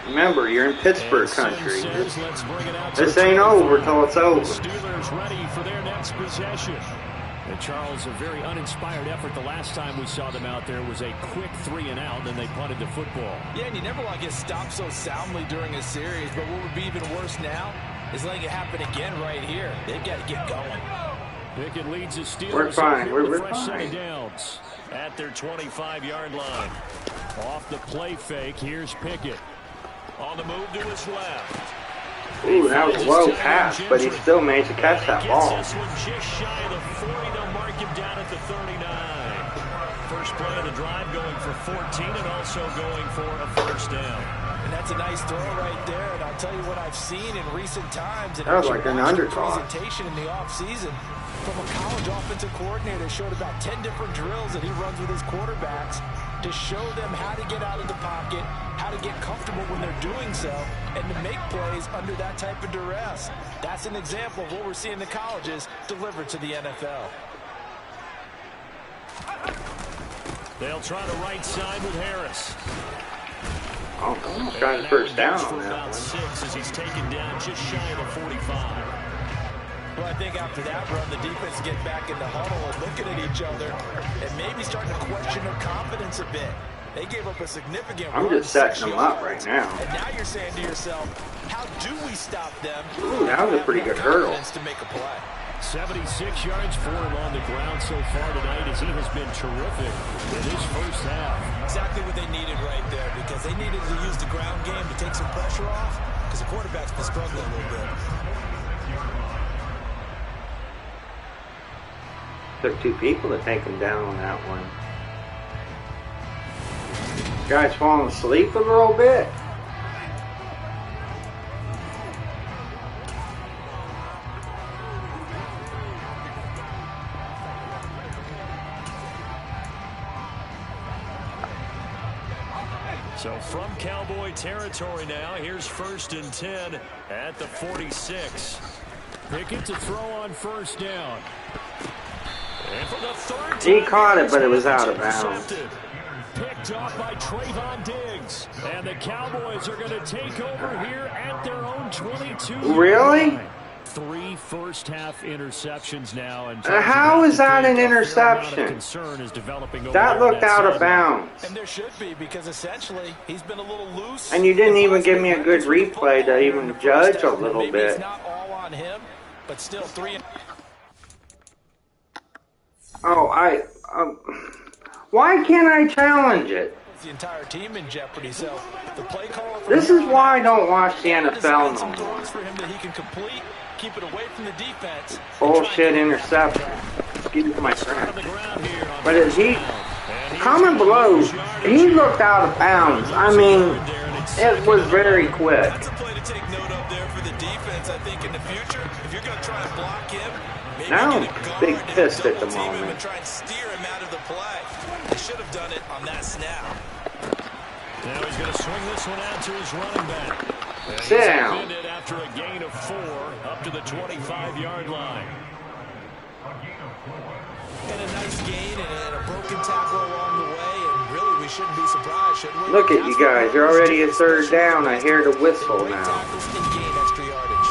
Remember, you're in Pittsburgh country. This ain't over till it's over. Steelers ready for their next possession. And Charles, a very uninspired effort. The last time we saw them out there was a quick 3 and out, and they punted the football. Yeah, and you never want to get stopped so soundly during a series, but what would be even worse now is letting it happen again right here. They've got to get going. Pickett leads the Steelers. We're fine. Here with a We're fresh set of fine. downs. at their 25-yard line. Off the play fake, here's Pickett. On the move to his left. Ooh, that was a low pass, but he still managed to catch that ball. This one just shy of the 40. They'll mark him down at the 39. First play of the drive going for 14 and also going for a first down. And that's a nice throw right there. And I'll tell you what I've seen in recent times. That was like an underdog. Presentation in the offseason from a college offensive coordinator showed about 10 different drills that he runs with his quarterbacks to show them how to get out of the pocket, how to get comfortable when they're doing so, and to make plays under that type of duress. That's an example of what we're seeing in the colleges delivered to the NFL. They'll try the right side with Harris. Oh, almost got his first down on that about one. 6 as he's taken down just shy of the 45. Well, I think after that run, the defense get back in the huddle and looking at each other and maybe starting to question their confidence a bit. They gave up a significant I'm run, just setting 6 them up yards. right now. And now you're saying to yourself, how do we stop them? Ooh, that was a pretty good hurdle. To make a play. 76 yards for him on the ground so far tonight as he has been terrific in his first half. Exactly what they needed right there, because they needed to use the ground game to take some pressure off, because the quarterback's been struggling a little bit. Took 2 people to take him down on that one. Guys falling asleep a little bit. So from Cowboy territory now, here's 1st and 10 at the 46. Pickett to throw on first down. And for the third time, He caught it, but it was out of bounds. Picked off by Trayvon Diggs. And the Cowboys are going to take over here at their own 22. Really? 3 first-half interceptions now. And How is that an interception? That looked out of bounds. And there should be, because essentially he's been a little loose. And you didn't even give me a good replay to even judge a little Maybe bit. it's not all on him, but still 3. Oh, why can't I challenge it? The entire team in jeopardy. So the play call. This is why I don't watch the NFL no more. For him that he can complete, keep it away from the defense. Bullshit interception. Excuse my friend. But as he comment below, he looked out of bounds. I mean, it was very quick. That's a play to take note of there for the defense. I think in the future, if you're going to try and block him, maybe Now get a I'm guard big and pissed at the double team him moment. and try and steer him out of the play. They should have done it on that snap. Now he's going to swing this one out to his running back. Sit down. After a gain of 4 up to the 25-yard line. And a nice gain and a broken tackle along the way, and really we shouldn't be surprised, should we? Look at you guys. You're already at 3rd down. I hear the whistle Break now. tackles and gain extra yardage.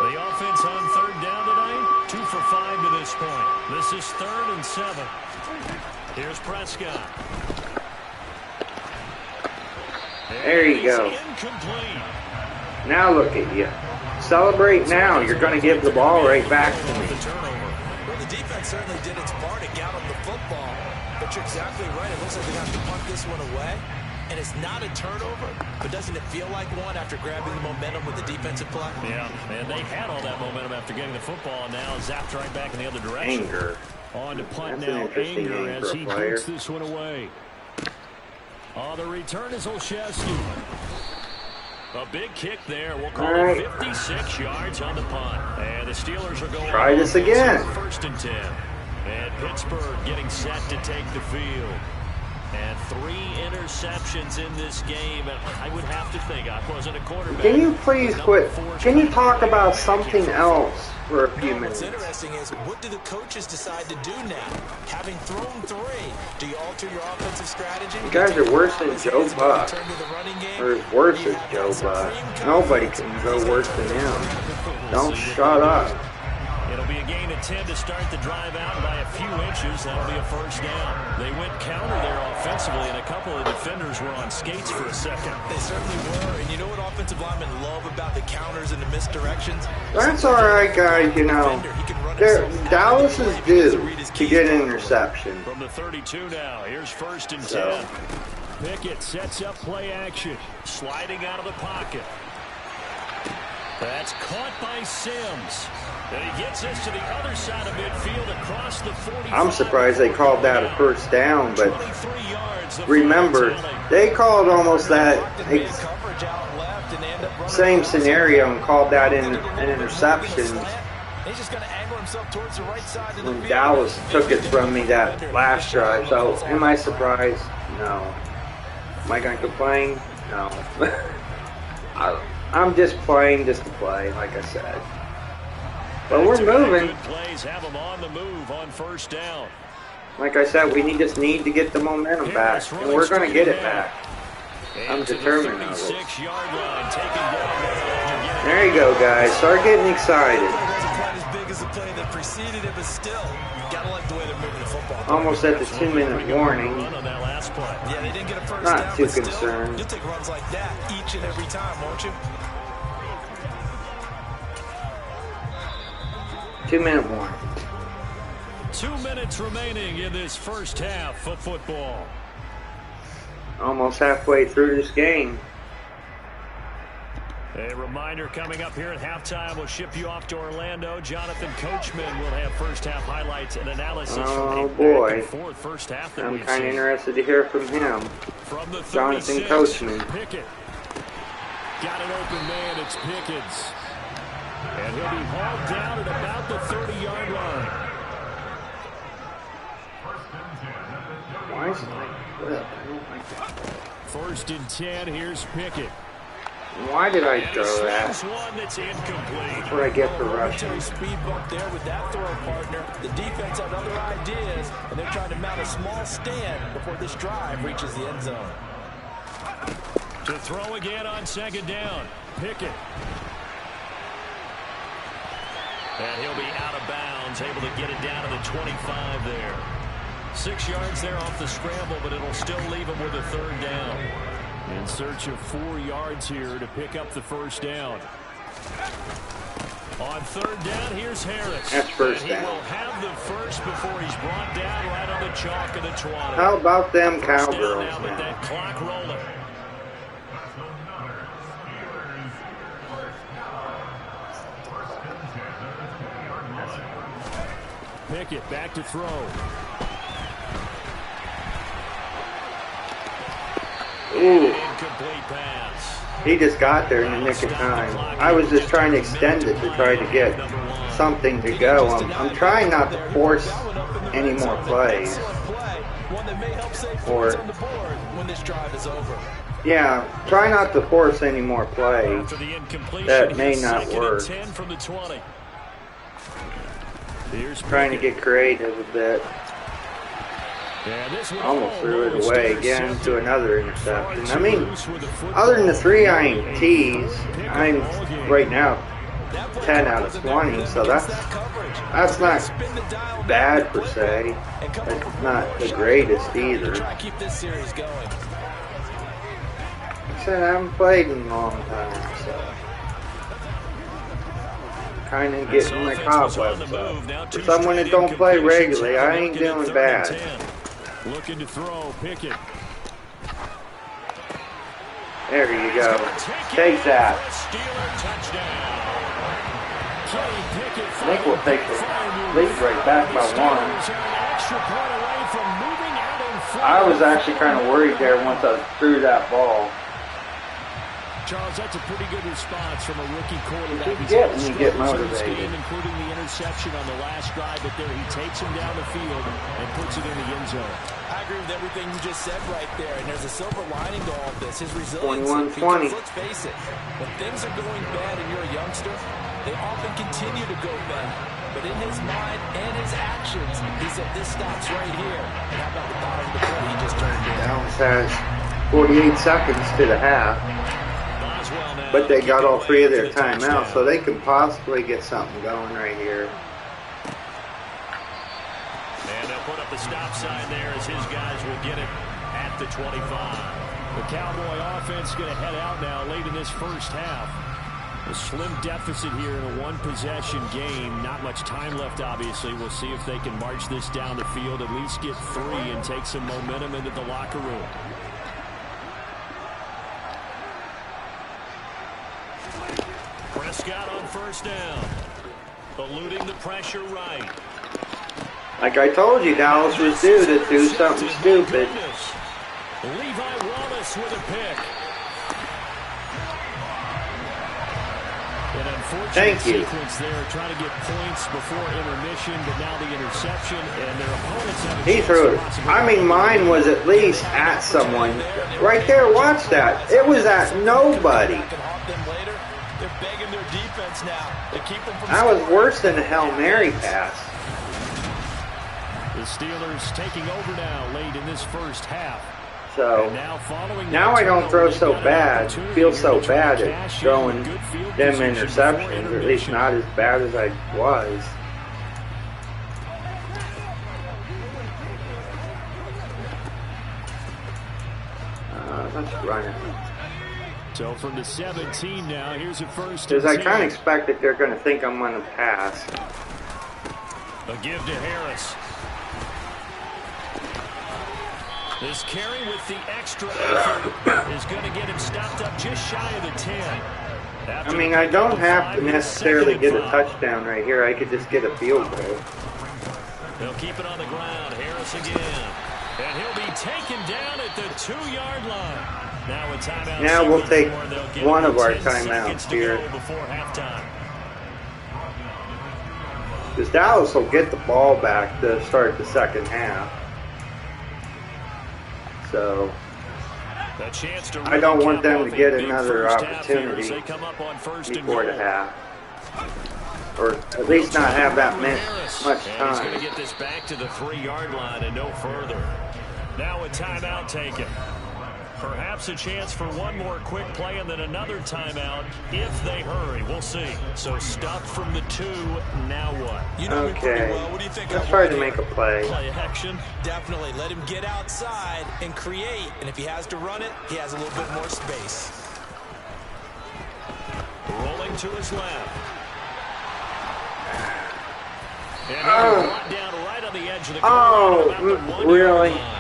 The offense on 3rd down tonight, 2 for 5 to this point. This is 3rd and 7. Here's Prescott. There you go. Incomplete. Now look at you. Celebrate now. You're going to give the ball right back to me. Well, the defense certainly did its part to gather the football, but you're exactly right. It looks like they have to punt this one away, and it's not a turnover, but doesn't it feel like one after grabbing the momentum with the defensive play? Yeah, and they had all that momentum after getting the football, and now zapped right back in the other direction. Anger. On to punt That's an now, interesting Anger, name as for a he player. puts this one away. The return is Olszewski. A big kick there. We'll call it 56 yards on the punt. And the Steelers are going. Try this again. 1st and 10. And Pittsburgh getting set to take the field. And 3 interceptions in this game. And I would have to think, I wasn't a quarterback. Can you please quit? Can you talk about something else for a few minutes? What's interesting is, what do the coaches decide to do now? Having thrown 3, do you alter your offensive strategy? You guys are worse than Joe Buck. Or as worse as Joe Buck. Nobody can go worse than him. Don't shut up. It'll be a gain of 10 to start the drive out, and by a few inches, that'll be a first down. They went counter there offensively, and a couple of defenders were on skates for a second. They certainly were, and you know what offensive linemen love about the counters and the misdirections? That's all right, guys. You know, Dallas is due to get an interception. From the 32 now, here's 1st and 10. Pickett sets up play action, sliding out of the pocket. That's caught by Sims. And he gets us to the other side of midfield across the 45. I'm surprised they called that a first down, but remember, they called almost that same scenario and called that an interception when Dallas took it from me that last drive. So am I surprised? No. Am I going to complain? No. I'm just playing just to play, like I said. But we're moving. Plays have them on the move on 1st down. Like I said, we just need to get the momentum back, and we're going to get it back. I'm determined of it. There you go, guys. Start getting excited. Almost at the 2-minute warning. Not too concerned. You'll take runs like that each and every time, won't you? 2-minute warning. 2 minutes remaining in this first half of football. Almost halfway through this game. A reminder coming up here at halftime. We'll ship you off to Orlando. Jonathan Coachman will have first half highlights and analysis from a boy. Forth first half that I'm kind of interested to hear from him. From the Jonathan Coachman. Pickett. Got an open man. It's Pickens. And he'll be hauled down at about the 30-yard line. Why is it like that? I don't like that. 1st and 10. Here's Pickett. Why did I throw that? One that's incomplete. That's what I get for rushing. Speed bump there with that throw partner. The defense had other ideas, and they're trying to mount a small stand before this drive reaches the end zone. To throw again on 2nd down. Pickett. And he'll be out of bounds, able to get it down to the 25 there. 6 yards there off the scramble, but it'll still leave him with a 3rd down. In search of 4 yards here to pick up the 1st down. On 3rd down, here's Harris. That's first down. He will have the first before he's brought down right on the chalk of the 20. How about them First Cowgirls down now with now? that clock rolling. Pickett back to throw. Ooh. Incomplete pass. He just got there in the nick of time. I was just trying to extend it to try to get something to go. I'm trying not to force any more plays. Or, yeah, try not to force any more plays. That may not work. Trying to get creative a bit. Almost threw it away again to another interception. I mean, other than the 3 INTs, I'm right now 10 out of 20, so that's not bad per se. It's not the greatest either. Like I said, I haven't played in a long time, so kind of getting my cobwebs up. For someone that don't play regularly, I ain't doing bad. Looking to throw, Pickett. There you go. Take that. I think we'll take the lead right back by 1. I was actually kind of worried there once I threw that ball. Charles, that's a pretty good response from a rookie quarterback. You get motivated. Game, including the interception on the last drive, but there he takes him down the field and puts it in the end zone. I agree with everything you just said right there, and there's a silver lining to all of this. His resilience. 21-20. Let's face it, when things are going bad and you're a youngster, they often continue to go bad. But in his mind and his actions, he said, this stops right here. And how about the bottom of the play he just turned in? Dallas has 48 seconds to the half. But they got all 3 of their timeouts, so they can possibly get something going right here. put up the stop sign there as his guys will get it at the 25. The Cowboy offense going to head out now late in this first half. A slim deficit here in a one-possession game. Not much time left, obviously. We'll see if they can march this down the field, at least get 3 and take some momentum into the locker room. Prescott on first down. Eluding the pressure right. Like I told you, Dallas was due to do something stupid. Levi Wallace with a pick. An unfortunate Thank you. sequence there, trying to get points before intermission, but now the interception, and their opponents have a He chance threw to it. possibly... I mean, mine was at least at someone. Right there, watch that. It was at nobody. They're begging their defense now to keep them from That was scoring. worse than a Hail Mary pass. The Steelers taking over now late in this first half. So And now I don't throw so bad, feel so bad at throwing them interceptions, or at least not as bad as I was. Let's run it. So from the 17 now, here's a first. Because I kind of expect that they're going to think I'm going to pass. A give to Harris. This carry with the extra effort is going to get him stopped up just shy of the 10. I mean, I don't have to necessarily get a touchdown right here. I could just get a field goal. They'll keep it on the ground. Harris again. And he'll be taken down at the 2-yard line. Now a timeout. Now we'll take They'll one of our 10 timeouts seconds to here. go before halftime. Because Dallas will get the ball back to start the second half. So A chance to I don't want them to cap get off a big another first half here opportunity as they come up on first and before the goal. half. Or at least not have that much And he's going to time. get this back to the 3-yard line and no further. Now a timeout taken. Perhaps a chance for one more quick play and then another timeout if they hurry. We'll see. So stop from the 2. Now what? You know me pretty Okay, well. What do you think? let's try to make a play. Play action. Definitely. Let him get outside and create. And if he has to run it, he has a little bit more space. Rolling to his left. And he brought down right on the edge of the goal line, about the 1-yard really? line.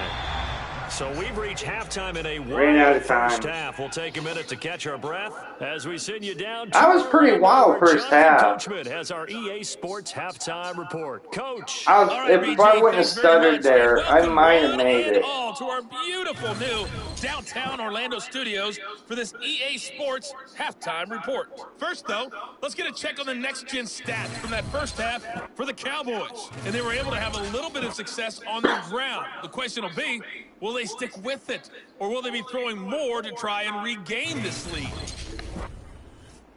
So we've reached halftime in a Ran out of first time. half. We'll take a minute to catch our breath as we send you down. That was pretty wild first half. Coachman has our EA Sports halftime report. Coach. If I wouldn't have stuttered there, I might have made it. All to our beautiful new downtown Orlando studios for this EA Sports halftime report. First, though, let's get a check on the next-gen stats from that first half for the Cowboys. And they were able to have a little bit of success on the ground. The question will be, will they stick with it, or will they be throwing more to try and regain this lead?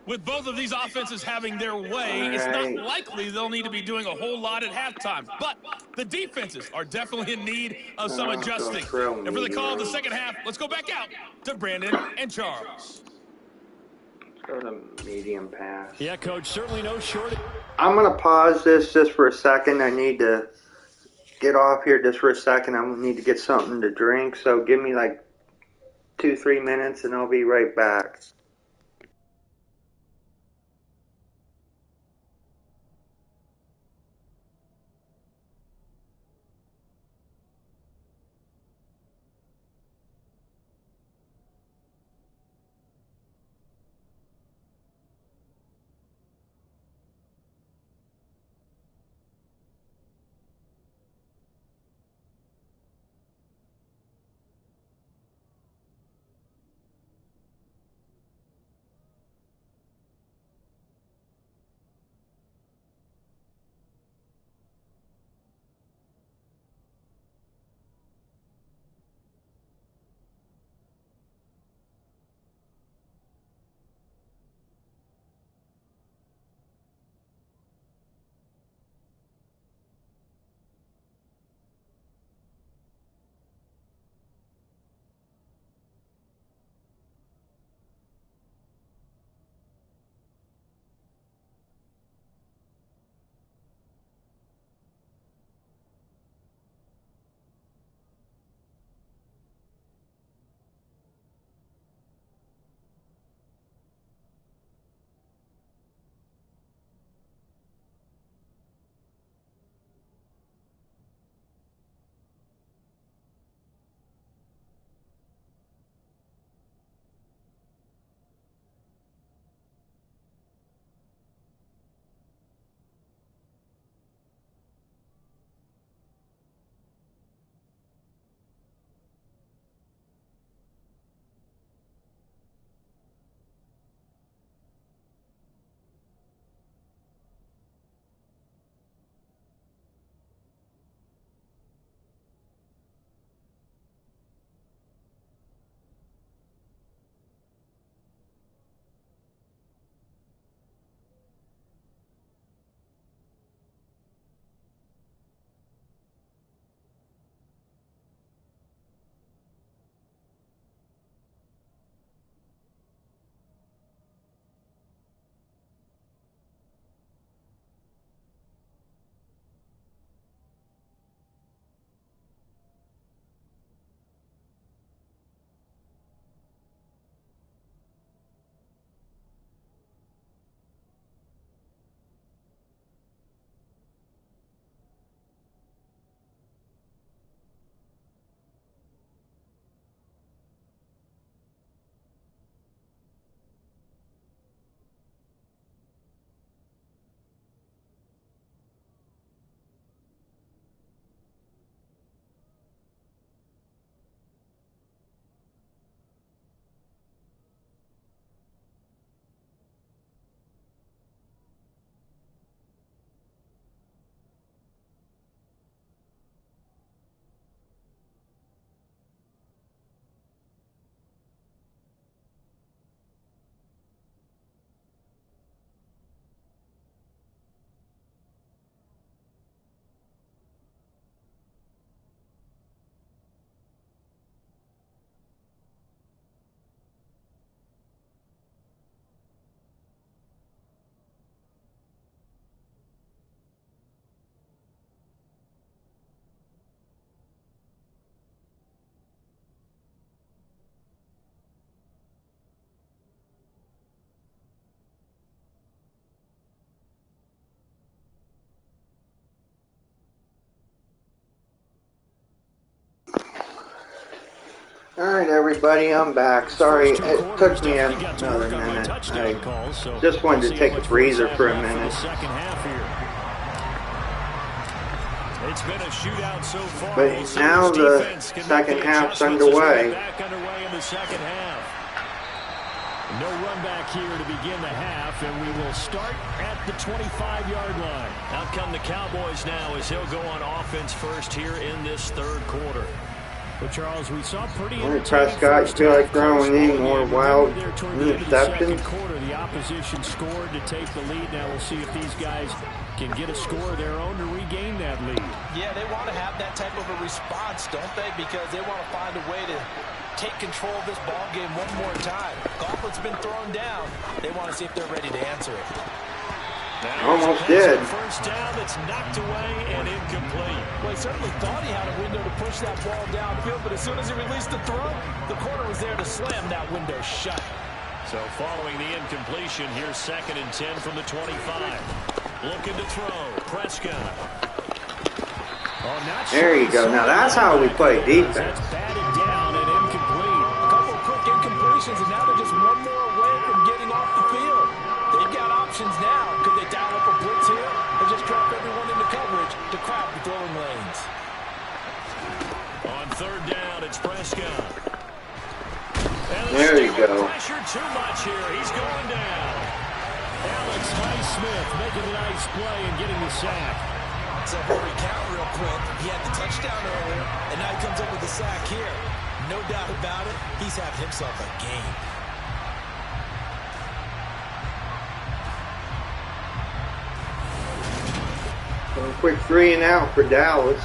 With both of these offenses having their way, it's not likely they'll need to be doing a whole lot at halftime. But the defenses are definitely in need of some adjusting. And for the call of the second half, let's go back out to Brandon and Charles. Go to medium pass. Yeah, Coach, certainly no shortage. I'm going to pause this just for a second. I need to get off here just for a second. I need to get something to drink. So give me like 2-3 minutes and I'll be right back. Alright everybody, I'm back. Sorry, it took me another minute. I just wanted to take a breather for a minute. It's been a shootout so far. But now the second half's underway. No run back here to begin the half, and we will start at the 25-yard line. Out come the Cowboys now as he'll go on offense first here in this third quarter. Well, Charles, we saw pretty Prescott, you feel like throwing any more wild interceptions? The opposition scored to take the lead. Now we'll see if these guys can get a score of their own to regain that lead. Yeah, they want to have that type of a response, don't they? Because they want to find a way to take control of this ball game one more time. Gauntlet's been thrown down. They want to see if they're ready to answer it. Almost did. First down that's knocked away and incomplete. Well, he certainly thought he had a window to push that ball downfield, but as soon as he released the throw, the corner was there to slam that window shut. So following the incompletion, here's 2nd and 10 from the 25. Looking to throw. Prescott. There you go. Now that's how we play defense. That's batted down and incomplete. A couple of quick incompletions, and now they're just one more away from getting off the field. They've got options now. Could they dial up a blitz here or just drop everyone into coverage to crowd the throwing lanes? On 3rd down, it's Prescott. There you go. Pressure too much here. He's going down. Alex Highsmith making a nice play and getting the sack. So hurry count real quick. He had the touchdown earlier, and now he comes up with the sack here. No doubt about it, he's having himself a game. So a quick 3 and out for Dallas.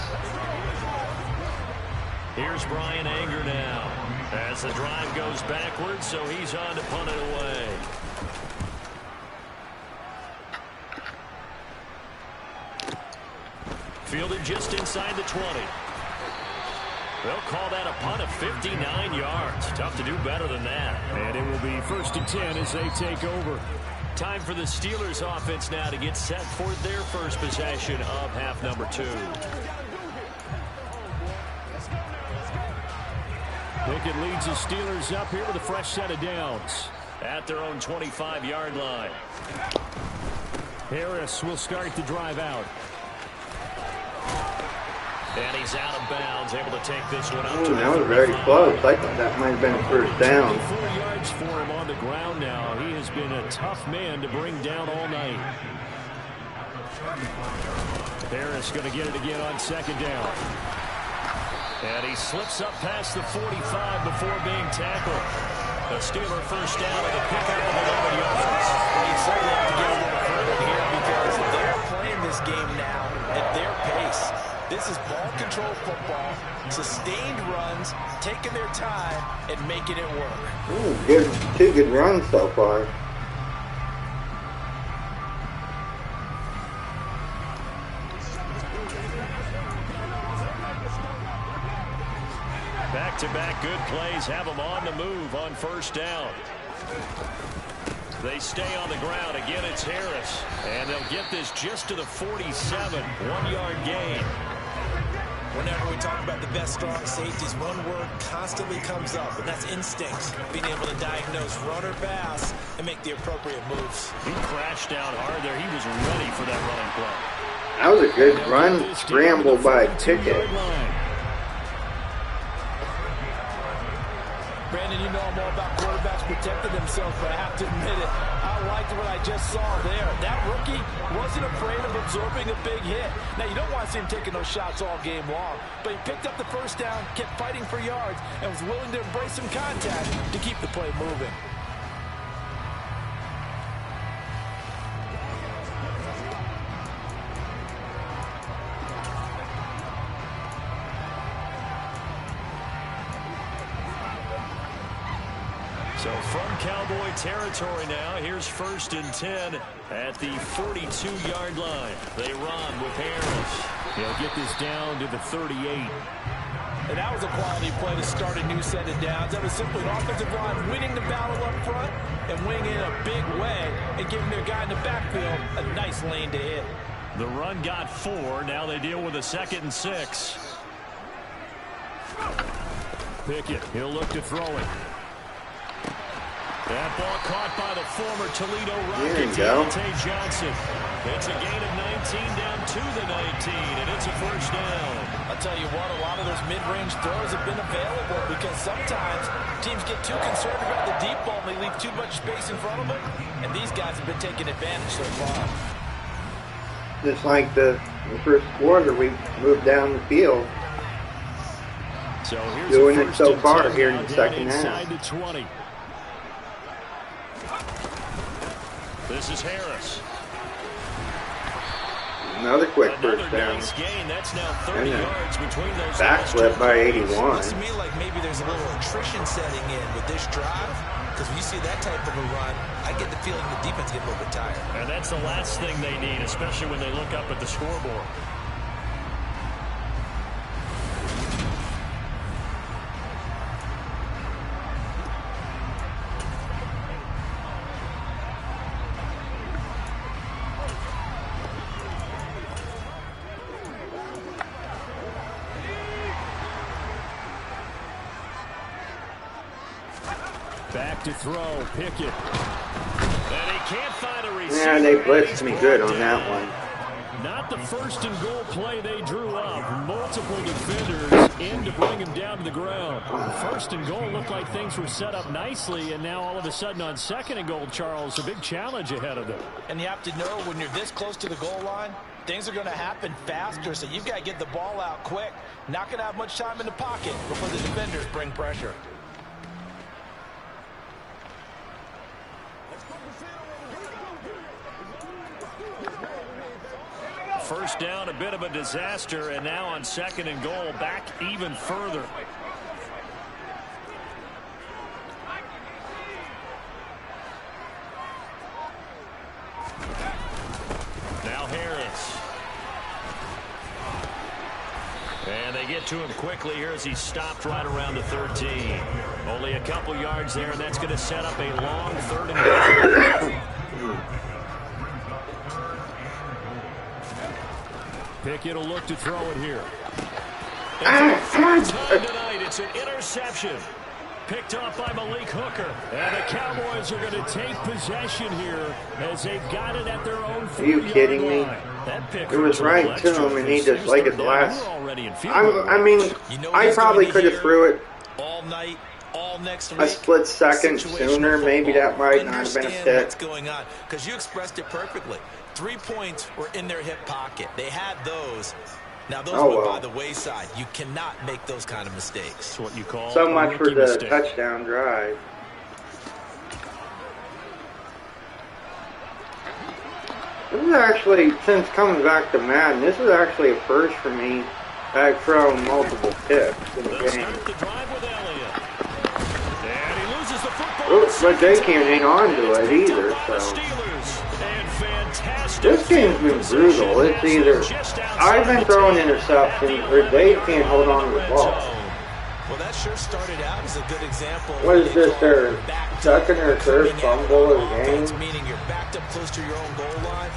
Here's Brian Anger now as the drive goes backwards, so he's on to punt it away. Fielded just inside the 20. They'll call that a punt of 59 yards. Tough to do better than that. And it will be 1st and 10 as they take over. Time for the Steelers offense now to get set for their first possession of half number 2. Pickett leads the Steelers up here with a fresh set of downs at their own 25-yard line. Harris will start the drive out. And he's out of bounds, able to take this one up. That was very close. I thought that might have been a first down. 4 yards for him on the ground now. He has been a tough man to bring down all night. Harris going to get it again on 2nd down. And he slips up past the 45 before being tackled. The Steeler first down and a pick up of 11 yards. He's certainly have to get a little further here because they're playing this game now at their pace. This is ball control football, sustained runs, taking their time, and making it work. Ooh, two good runs so far. Back-to-back good plays have them on the move on first down. They stay on the ground. Again, it's Harris. And they'll get this just to the 47. 1-yard gain. Whenever we talk about the best strong safeties, one word constantly comes up, and that's instinct. Being able to diagnose run or pass and make the appropriate moves. He crashed down hard there. He was ready for that running play. That was a good run scramble by Pickett. Brandon, you know I'm all about quarterbacks protecting themselves, but I have to admit it. I liked what I just saw there. That rookie wasn't afraid of absorbing a big hit. Now, you don't want to see him taking those shots all game long, but he picked up the first down, kept fighting for yards, and was willing to embrace some contact to keep the play moving. So from Cowboy territory now, here's 1st and 10 at the 42-yard line. They run with Harris. He'll get this down to the 38. And that was a quality play to start a new set of downs. That was simply an offensive line winning the battle up front and winning in a big way and giving their guy in the backfield a nice lane to hit. The run got 4. Now they deal with a 2nd and 6. Pickett. He'll look to throw it. That ball caught by the former Toledo Rocket, Deontay Johnson. It's a gain of 19 down to the 19, and it's a first down. I'll tell you what, a lot of those mid-range throws have been available because sometimes teams get too concerned about the deep ball and they leave too much space in front of them, and these guys have been taking advantage so far. Just like the first quarter, we moved down the field. So here's doing it so far here in the second half. To 20. This is Harris. Another quick first down. Nice gain. That's now 30 yards between those. Backflip by 81. It looks to me like maybe there's a little attrition setting in with this drive. Because when you see that type of a run, I get the feeling the defense get a little bit tired. And that's the last thing they need, especially when they look up at the scoreboard. Back to throw, Pickett. And he can't find a receiver. Yeah, they blitzed me good on that one. Not the first and goal play they drew up. Multiple defenders in to bring him down to the ground. First and goal looked like things were set up nicely, and now all of a sudden on second and goal, Charles, a big challenge ahead of them. And you have to know when you're this close to the goal line, things are going to happen faster, so you've got to get the ball out quick. Not going to have much time in the pocket before the defenders bring pressure. First down, a bit of a disaster, and now on second and goal, back even further. Now Harris. And they get to him quickly here as he stopped right around the 13. Only a couple yards there, and that's going to set up a long third and goal. Pickett will look to throw it here. Tonight, it's an interception. Picked off by Malik Hooker. And the Cowboys are going to take possession here as they've got it at their own 4-yard line. Are you kidding me? It was right to him, and he just like it last. I mean, I probably could have threw it all night, all next week. A split second sooner. Maybe that might not have been a pick. What's going on? Because you expressed it perfectly. 3 points were in their hip pocket. They had those. Now those went by the wayside. You cannot make those kind of mistakes. That's what you call so much for the touchdown drive. This is actually, since coming back to Madden, this is actually a first for me. I've thrown multiple picks in the game. But they can't hang on to it either, so. This game's been brutal. It's either I've been throwing interceptions or they can't hold on to the ball. Well, that sure started out as a good example. What is this, their second or third fumble of the game? Meaning you're backed up close to your own goal line.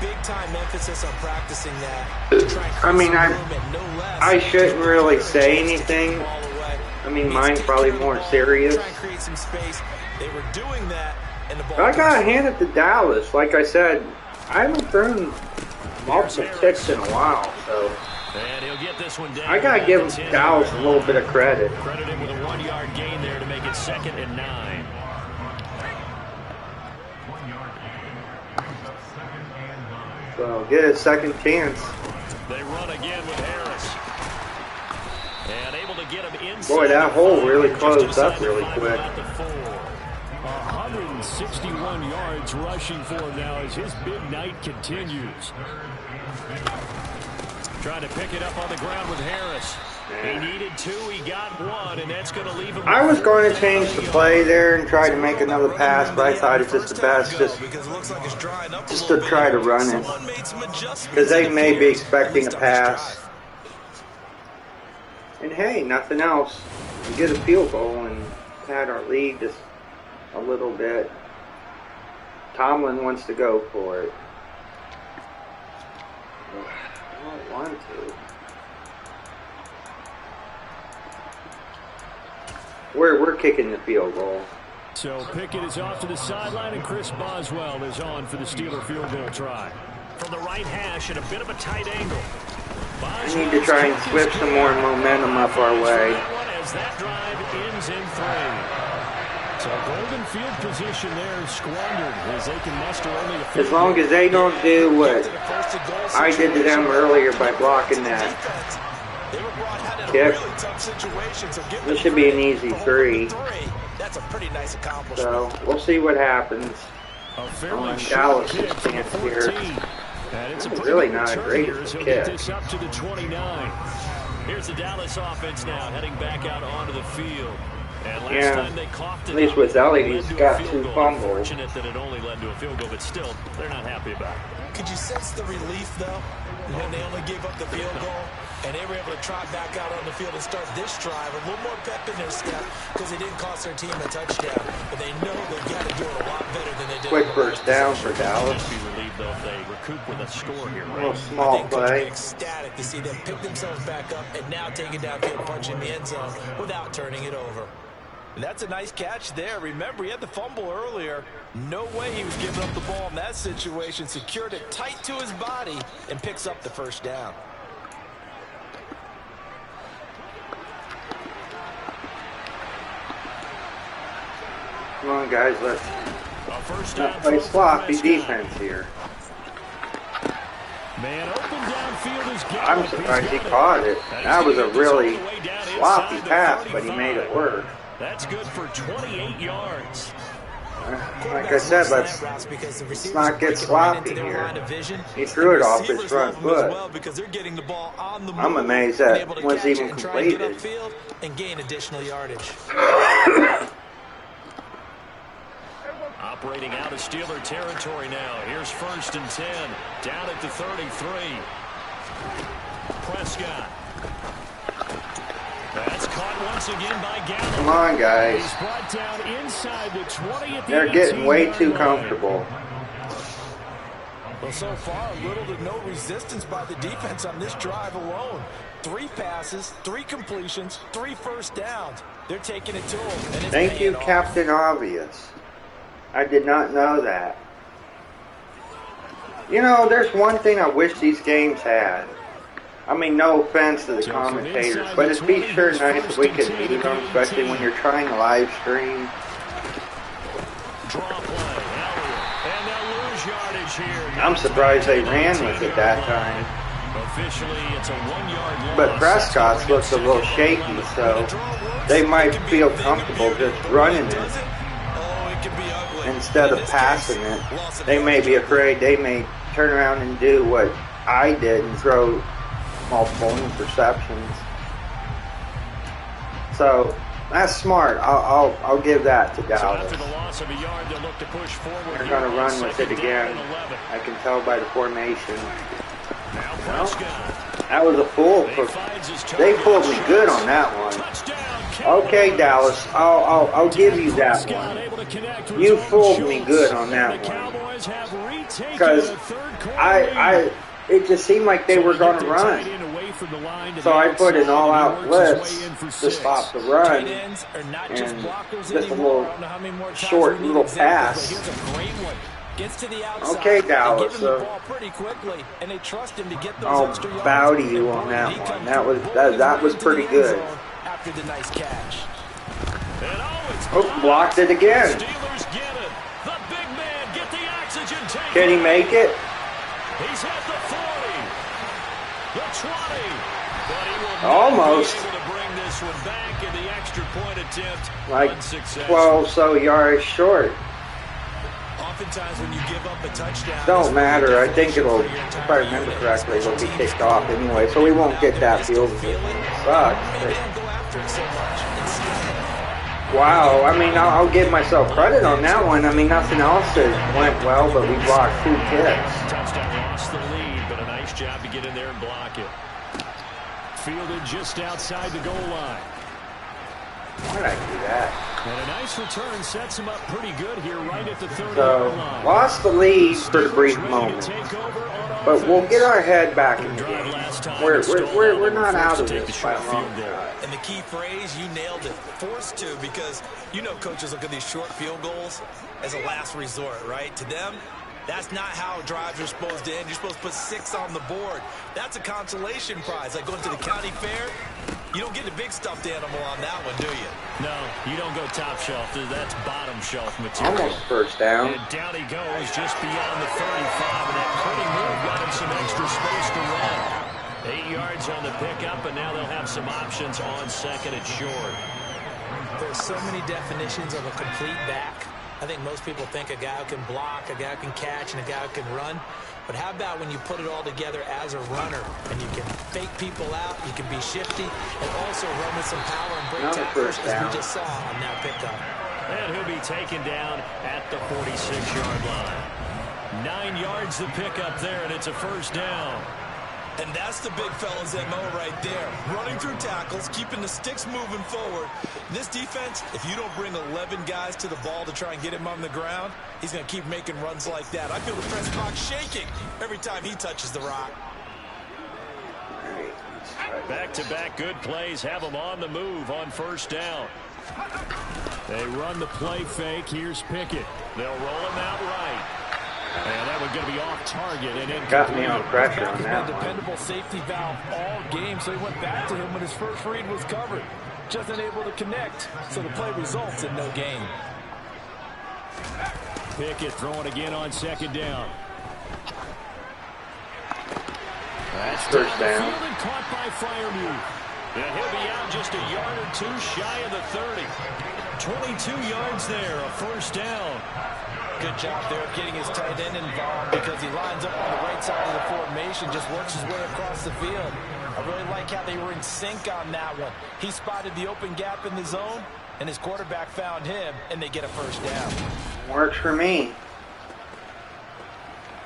Big time emphasis on practicing that. I mean, I shouldn't really say anything. I mean, mine's probably more serious. They were doing that. But I gotta hand it to Dallas. Like I said, I haven't thrown multiple picks in a while, so I gotta give Dallas a little bit of credit. Credit him with a 1-yard gain there to make it 2nd and 9. So get a second chance. They run again with Harris. And able to get him inside. Boy, that hole really closed up really quick. 161 yards rushing for him now as his big night continues. Trying to pick it up on the ground with Harris. He needed 2, he got 1, and that's going to leave him. I was going to change the play there and try to make another pass, but I thought it's just the best just to try to run it. Because they may be expecting a pass. And hey, nothing else. We get a field goal and pad our lead just a little bit. Tomlin wants to go for it. I don't want to. We're kicking the field goal. So Pickett is off to the sideline, and Chris Boswell is on for the Steeler field goal try. From the right hash at a bit of a tight angle. I need to try and switch some more momentum up our way. As that drive ends in 3. So golden field position there squandered as they can muster only a field. As long as they don't do what I did to them earlier by blocking that kick, this should be an easy 3. That's a pretty nice accomplishment. So we'll see what happens on Dallas' chance here. It's really not a great kick. This up to the 29. Here's the Dallas offense now heading back out onto the field. And last time they coughed it at least with Elliott, he's got 2 fumbles. Fortunate that it only led to a field goal, but still, they're not happy about it. Could you sense the relief, though, when they only gave up the field goal? And they were able to trot back out on the field and start this drive a little more pep in their step because they didn't cost their team a touchdown. But they know they've got to do it a lot better than they did. Quick first down for Dallas. Be relieved, though, if they recoup with a score here. A little small play. Ecstatic to see them pick themselves back up and now take it downfield, punch in the end zone without turning it over. And that's a nice catch there. Remember, he had the fumble earlier. No way he was giving up the ball in that situation. Secured it tight to his body and picks up the first down. Come on, guys, let's not play sloppy defense here. Man, open downfield is good. I'm surprised he caught it. That was a really sloppy pass, but he made it work. That's good for 28 yards. Like I said, let's not get sloppy here. He threw it off his front foot. I'm amazed that was even completed. And gain additional yardage. Operating out of Steeler territory now. Here's 1st and 10. Down at the 33. Prescott. That's caught once again by Gallup. Come on, guys. He's brought down inside the 20 at the They're getting way too comfortable. Well, so far, little to no resistance by the defense on this drive alone. 3 passes, 3 completions, 3 first downs. They're taking it to them. Thank you, Captain Obvious. I did not know that. You know, there's one thing I wish these games had. I mean, no offense to the commentators, but it'd be sure nice if we could beat them, especially when you're trying to live stream. I'm surprised they ran with it that time. But Prescott's looks a little shaky, so they might feel comfortable just running it instead of passing it. They may be afraid they may turn around and do what I did and throw multiple interceptions. So that's smart. I'll give that to Dallas. They're going to run with it again. I can tell by the formation. Well, that was a fool. They fooled me good on that one. Okay, Dallas, I'll give you that one. You fooled me good on that one. Because it just seemed like they were going to run. So I put an all-out blitz to stop the run, and just a little short little pass. Okay, Dallas. I'll bow to you on that one. That was pretty good. Oh, blocked it again. Can he make it? He's at the 40, the 20, but he will almost be able to bring this one back in the extra point attempt. Like 12 so yards short. Oftentimes when you give up a touchdown, don't matter. I think it'll, if I remember correctly, it'll be kicked off anyway, so we won't get that field. Sucks. Wow, I mean, I'll give myself credit on that one. I mean, nothing else went well, but we blocked 2 kicks. Touchdown lost the lead, but a nice job to get in there and block it. Fielded just outside the goal line. Why did I do that? And a nice return sets him up pretty good here right at the 30-yard So, line. lost the lead for the brief moment. But we'll get our head back in the game. this time. We're not out of this by a long shot. And the key phrase, you nailed it, forced to, because you know coaches look at these short field goals as a last resort, right? To them, that's not how drives are supposed to end. You're supposed to put 6 on the board. That's a consolation prize. Like going to the county fair, you don't get a big stuffed animal on that one, do you? No, you don't go top shelf. That's bottom shelf material. Almost first down. And down he goes just beyond the 35, and that pretty move got him some extra space to run. 8 yards on the pickup, and now they'll have some options on second and short. There's so many definitions of a complete back. I think most people think a guy who can block, a guy who can catch, and a guy who can run. But how about when you put it all together as a runner, and you can fake people out, you can be shifty, and also run with some power and break tackles, as we just saw on that pickup. And he'll be taken down at the 46-yard line. 9 yards the pickup there, and it's a first down. And that's the big fella's MO right there. Running through tackles, keeping the sticks moving forward. This defense, if you don't bring 11 guys to the ball to try and get him on the ground, he's going to keep making runs like that. I feel the press box shaking every time he touches the rock. Back-to-back good plays have him on the move on first down. They run the play fake. Here's Pickett. They'll roll him out right. And that was going to be off target. And got me on pressure on that one. Dependable safety valve all game, so he went back to him when his first read was covered. Just unable to connect, so the play results in no gain. Pickett throwing again on second down. That's first down. And caught by Freiermuth. And he'll be out just a yard or two shy of the 30. 22 yards there, a first down. Good job there of getting his tight end involved because he lines up on the right side of the formation, just works his way across the field. I really like how they were in sync on that one. He spotted the open gap in the zone, and his quarterback found him, and they get a first down. Works for me.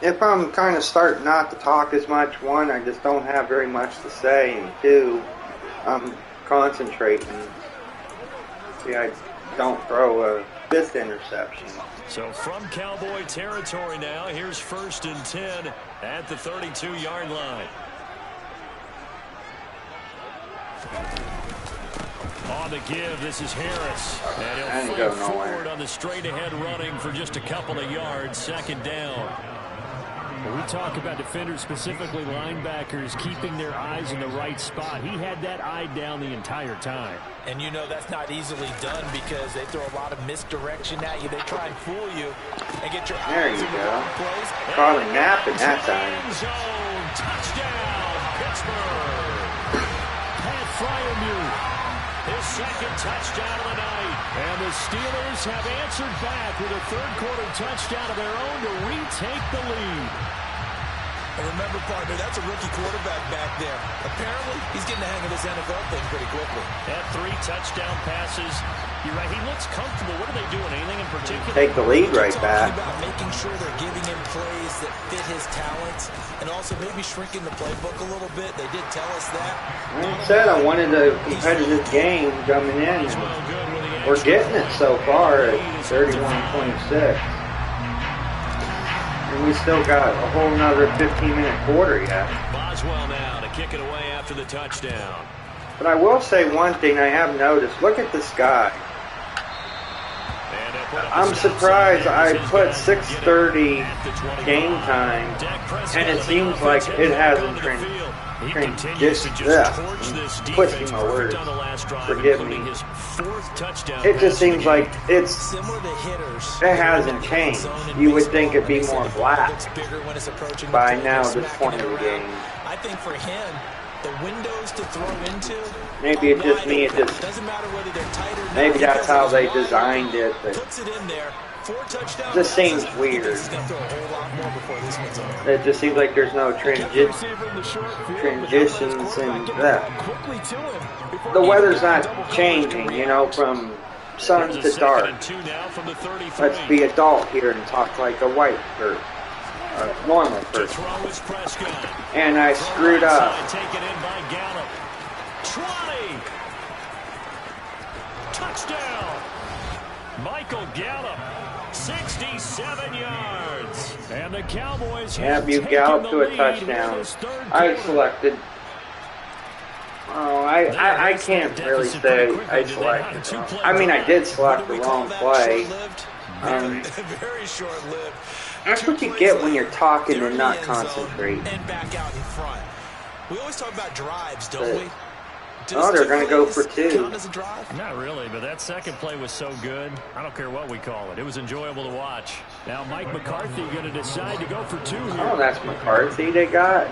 If I'm kind of starting not to talk as much, one, I just don't have very much to say, and two, I'm concentrating. See, I don't throw a fifth interception. So from Cowboy territory now, here's 1st and 10 at the 32-yard line. On the give, this is Harris. And he'll fight forward on the straight-ahead running for just a couple of yards, second down. When we talk about defenders, specifically linebackers, keeping their eyes in the right spot. He had that eye down the entire time. And you know that's not easily done because they throw a lot of misdirection at you. They try and fool you and get your eyes in the wrong place. Caught a nap in that time. Touchdown, Pittsburgh. Pat Freiermuth, his second touchdown of the night. And the Steelers have answered back with a third-quarter touchdown of their own to retake the lead. And remember, partner, that's a rookie quarterback back there. Apparently, he's getting the hang of this NFL thing pretty quickly. Had 3 touchdown passes. You're right, he looks comfortable. What are they doing? Anything in particular? Take the lead right back. About making sure they're giving him plays that fit his talents and also maybe shrinking the playbook a little bit. They did tell us that. Like I said, I wanted a competitive game coming in. We're getting it so far at 31-26. And we still got a whole nother 15-minute quarter yet. Boswell now to kick it away after the touchdown. But I will say one thing I have noticed. Look at this guy. I'm surprised I put 6:30 game time, and it seems like it hasn't twisting my words. Forgive me. It just seems like it hasn't changed. You would think it'd be more black by now this point of the game. I think for him, the windows to throw into. Maybe it's just me. It just doesn't matter whether they're tight or not. Maybe that's how they designed it. But puts it in there. 4 touchdowns. Just seems weird. It just seems like there's no transitions and that. The weather's not changing, you know, from sun to dark. Let's be adult here and talk like a white person. A normal person. And I screwed up. Touchdown! Michael Gallup, 67 yards. And the Cowboys have you Gallup to a touchdown. I selected I can't really say I selected wrong. I mean, I did select the wrong play. Very short-lived. That's what you get when you're talking and not concentrating. And back out in front. We always talk about drives, don't we? Oh, they're going to go for 2. Not really, but that second play was so good. I don't care what we call it. It was enjoyable to watch. Now Mike McCarthy going to decide to go for 2 here. Oh, that's McCarthy they got.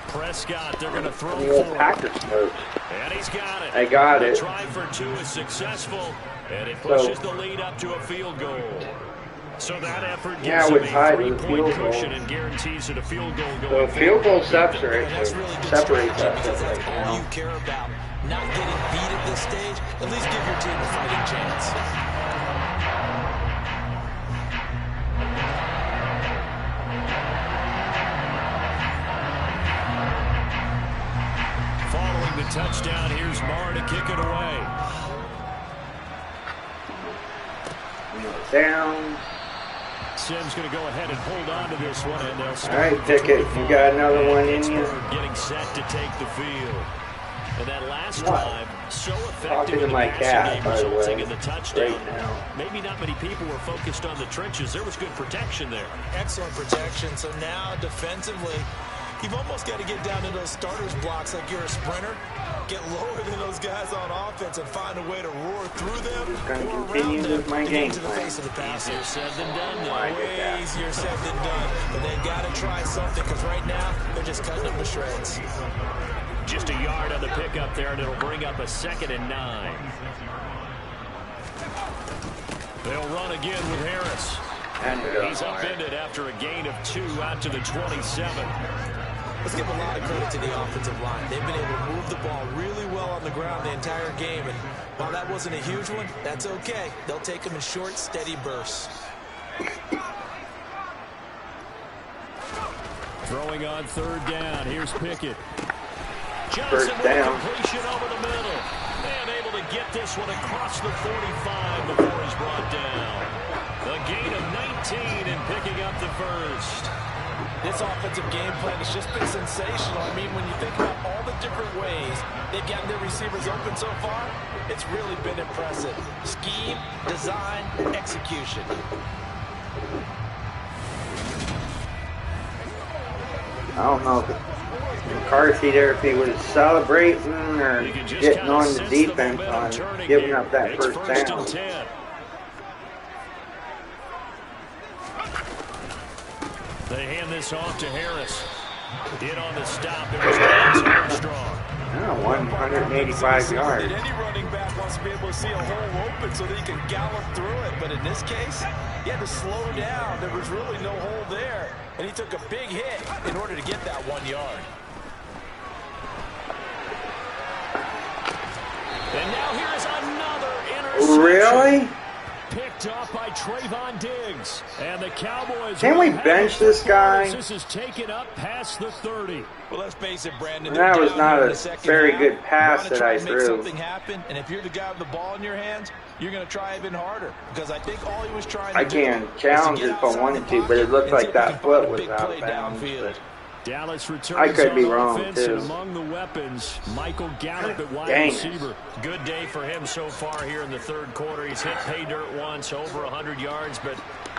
Prescott, they're going to throw The old for Packers coach. And he's got it. They got it. The try for 2 is successful, and it pushes the lead up to a field goal. So that effort gives them a 3-point cushion and guarantees that a field goal going. So field goal separates us That's all you care about. Not getting beat at this stage. At least give your team a fighting chance. Following the touchdown, here's Marr to kick it away. Down. Sim's going to go ahead and hold on to this one, and they'll start. All right, Pickett, you got another one in you. Getting set to take the field. And that last drive, so effective Talking to in the my passing cat, game, by the resulting way, in the touchdown. right now. Maybe not many people were focused on the trenches. There was good protection there. Excellent protection. So now defensively, you've almost got to get down to those starters blocks like you're a sprinter. Get lower than those guys on offense and find a way to roar through them. Just going to continue with my game plan. Easier said than done, though. Way easier said than done. But they've got to try something because right now they're just cutting them to shreds. Just a yard on the pickup there, and it'll bring up a 2nd and 9. They'll run again with Harris. He's upended after a gain of 2 out to the 27. Let's give a lot of credit to the offensive line. They've been able to move the ball really well on the ground the entire game. And while that wasn't a huge one, that's okay. They'll take them in short, steady bursts. Throwing on 3rd down. Here's Pickett. Johnson First down. Completion over the middle. And able to get this one across the 45 before he's brought down. The gain of 19 and picking up the first. This offensive game plan has just been sensational. I mean, when you think about all the different ways they've gotten their receivers open so far, it's really been impressive. Scheme, design, execution. I don't know if McCarthy there, if he was celebrating or getting on the defense on giving up that first down. They hand this off to Harris. In on the stop. It was Armstrong. 185 yards. Any running back wants to be able to see a hole open so that he can gallop through it. But in this case, he had to slow down. There was really no hole there. And he took a big hit in order to get that 1 yard. And now here's another interception. Really? Picked off by Trayvon Diggs. And the Cowboys. Can we bench this guy? This is taken up past the 30. Well, let's face it, Brandon. That was not a very good pass that I threw. Something happen, and if you're the guy with the ball in your hands, you're going to try even harder. Because I think all he was trying to do. I can challenge it if I wanted to, but it looked like that foot was out of bounds. Dallas returns I could be wrong, offense, too. and among the weapons, Michael Gallup at wide Dang. receiver. Good day for him so far here in the third quarter. He's hit pay dirt once, over 100 yards, but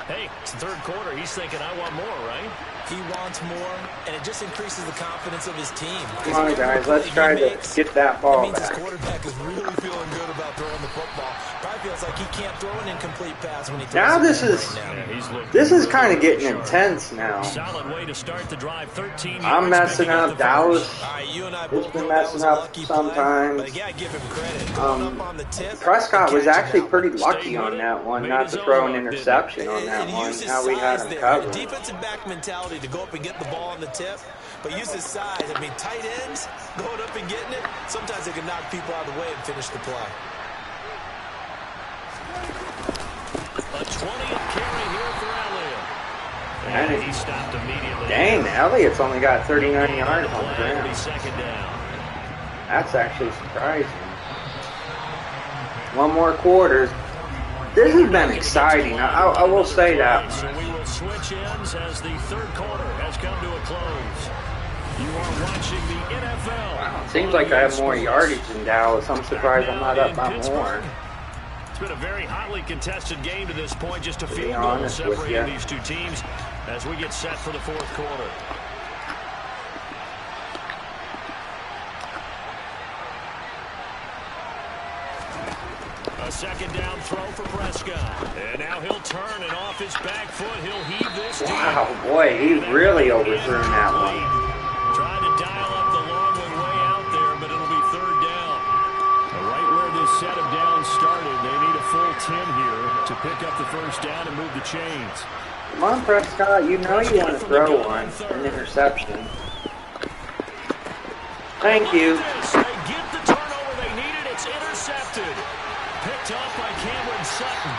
hey, it's the third quarter. He's thinking, I want more, right? He wants more, and it just increases the confidence of his team. Come on, guys, let's try to get that ball means back. his quarterback is really feeling good about throwing the football. Probably feels like he can't throw an incomplete pass when he throws Now it this is right this is kind of getting intense now. Solid way to start the drive. 13 I'm messing up. Dallas you and I has both been know that messing was a up lucky sometimes. Play, but yeah, give him credit. Going up on the tip, Prescott was catching actually that pretty one. lucky on that one, not to throw an interception on that one. How we had him covered. Defensive back mentality to go up and get the ball on the tip, but use his size. I mean, tight ends going up and getting it. Sometimes they can knock people out of the way and finish the play. A 20th carry here for Elliott. And he stopped immediately. Dang, Elliott's only got 39 yards on the ground. Second down. That's actually surprising. One more quarter. This has been exciting. I will say that. So we will switch ends as the third quarter has come to a close. You are watching the NFL. Wow, seems like I have more yardage than Dallas. I'm surprised I'm not up by more. It's been a very hotly contested game to this point. Just a field goal separating these two teams as we get set for the fourth quarter. A second down throw for Prescott. And now he'll turn, and off his back foot, he'll heave this deep. Wow, boy, he really overthrew that one. Trying to dial up the long one way out there, but it'll be third down. Right where this set of downs started, they need a full 10 here to pick up the first down and move the chains. Come on, Prescott, you know you want to throw one, an interception. Thank you. They get the turnover they needed. It's intercepted. Picked up by Cameron Sutton.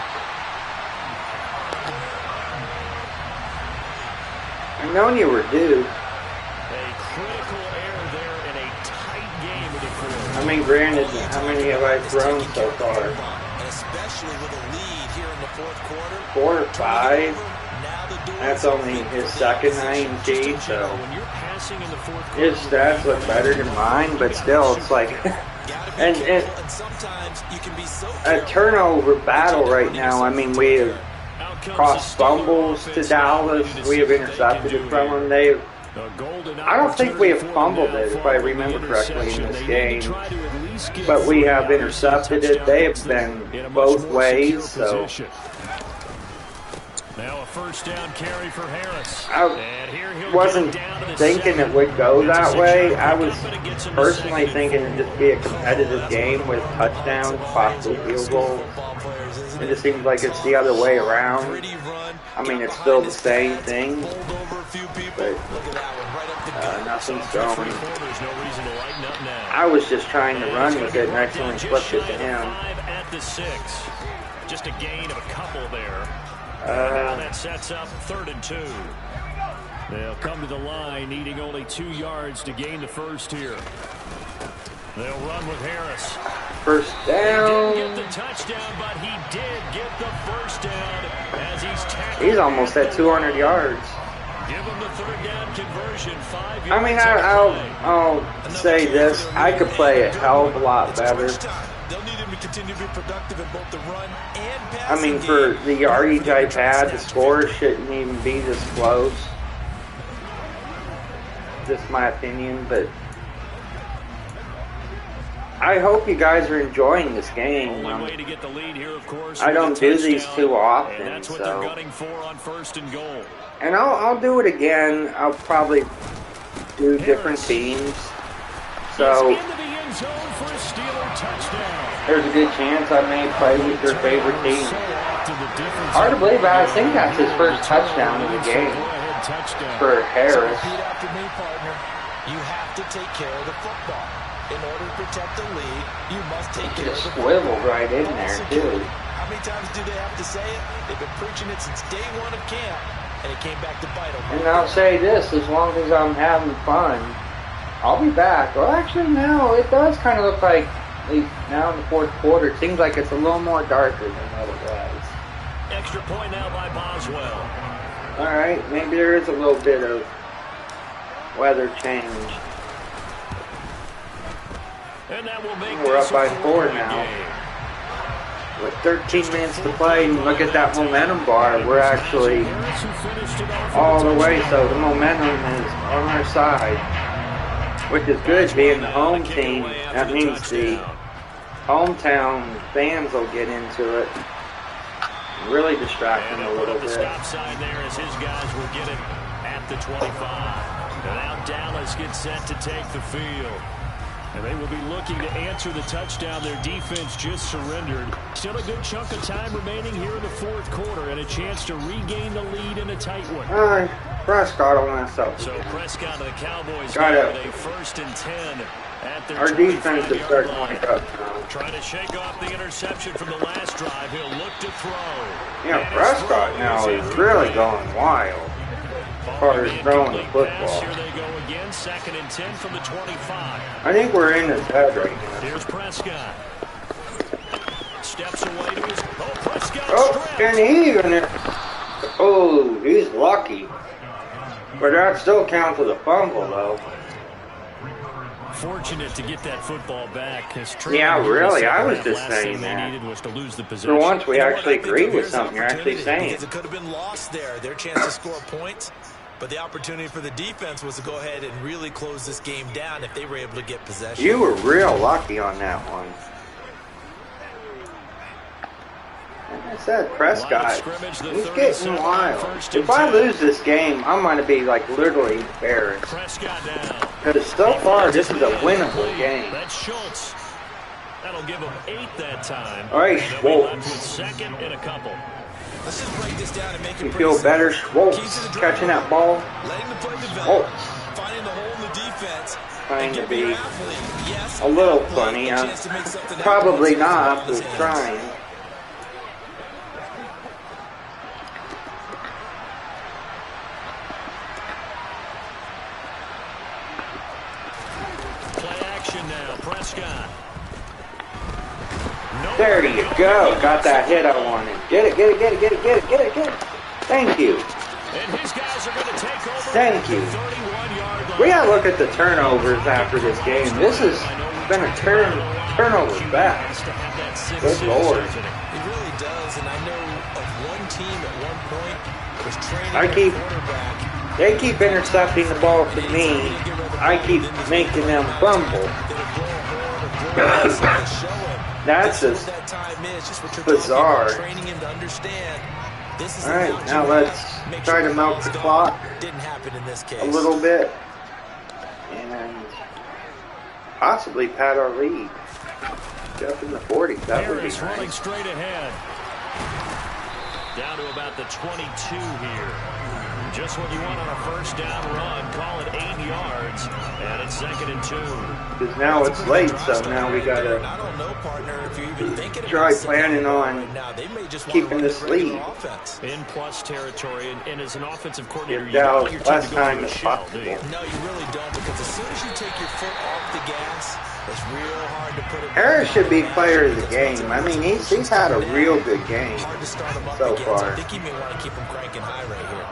I known you were due. A critical error there in a tight game of the fourth. I mean, granted, how many have I thrown so far? And especially with a lead here in the fourth quarter. 4 or 5. That's only his second IMG, so his stats look better than mine, but still, it's like and a turnover battle right now. I mean, we have crossed fumbles to Dallas. We have intercepted it from them. I don't think we have fumbled it, if I remember correctly, in this game. But we have intercepted it. They have been both ways, so. Now a first down carry for Harris. I wasn't thinking it would go that way. I was personally thinking it'd just be a competitive game with touchdowns, possible field goals. It just seems like it's the other way around. I mean, it's still the same thing, but nothing's going. I was just trying to run with it and accidentally flipped it to him. At the 6. Just a gain of a couple there. Now that sets up 3rd and 2. They'll come to the line needing only 2 yards to gain the first here. They'll run with Harris. First down. He didn't get the touchdown, but he did get the first down as he's tackled. He's almost at 200 yards. Give him the 3rd down conversion. 5 yards. I mean, I'll say this. I could play a hell of a lot better. They'll need him to continue to be productive in both the run and passing. I mean, for the yardage I've had, the score shouldn't even be this close. Just my opinion, but I hope you guys are enjoying this game. Way to get the lead here, of course, I don't do these too often, and that's what so. they're gunning for on 1st and goal. And I'll do it again. I'll probably do different teams. So there's a good chance I may play with your favorite team. Hard to believe, I think that's his first touchdown of the game for Harris. Repeat after me, partner. You have to take care of the football. In order to protect the lead, you must take care of the football. Swiveled right in there, too. How many times do they have to say it? They've been preaching it since day 1 of camp, and it came back to bite them. And I'll say this, as long as I'm having fun, I'll be back. Well, actually, no, it does kind of look like, at least now in the fourth quarter, it seems like it's a little more darker than what it was. Extra point now by Boswell. All right, maybe there is a little bit of weather change. And that will make We're up by 4 now. With 13 minutes to play, and look at that momentum bar. We're actually all the way, so the momentum is on our side. Which is good, being the home team. That means the hometown fans will get into it. Really distract them a little bit. Stop sign there as his guys will get it at the 25. And now Dallas gets set to take the field. And they will be looking to answer the touchdown their defense just surrendered. Still a good chunk of time remaining here in the fourth quarter and a chance to regain the lead in a tight one. Prescott will mess up. So Prescott of the Cowboys got a 1st and 10 at their our defense is starting to wake up now. Trying to shake off the interception from the last drive. He'll look to throw. Yeah, Prescott now is really going wild as far as throwing the football. Here they go again, 2nd and 10 from the 25. I think we're in his head right now. Here's Prescott. Steps away to his... Prescott. Oh, and he even... Oh, he's lucky. But that still counts as a fumble, though. Fortunate to get that football back. Yeah, really, I was just saying that. Was to lose the for once, we actually agree with something you're actually saying. Because it could have been lost there. Their chance to score points. But the opportunity for the defense was to go ahead and really close this game down if they were able to get possession. You were real lucky on that one. Like I said, Prescott, he's getting wild. If I lose this game, I'm going to be like literally embarrassed. Because so far, this is a winnable game. That's Schultz. That'll give him 8 that time. All right, Schultz. Second and a couple. Let's just break this down and make it you feel better, Schultz, catching that ball. Letting the play develop, finding the hole in the defense. Trying to be a little funny. Probably not, but trying. There you go. Got that hit I wanted. Get it. Thank you. And his guys are going to take over. Thank you. We got to look at the turnovers after this game. This has been a turnover fest. Good Lord. It really does, and I know of one team at one point was training quarterback. They keep intercepting the ball to me. I keep making them fumble. That's just bizarre. Alright, now let's try to milk the clock a little bit and possibly pad our lead. Up in the 40s, that would be nice. Running straight ahead. Down to about the 22 here. Just what you want on a first down run. Call it 8 yards. And it's 2nd and 2. Because now it's late, so now we got to try planning on keeping this lead. In plus territory, and as an offensive coordinator, Get Dallas last time as possible. No, you really don't, because as soon as you take your foot off the gas, it's real hard to put it. Harris should be player of the game. I mean, he's had a real good game so far. I think you may want to keep him cranking high right here.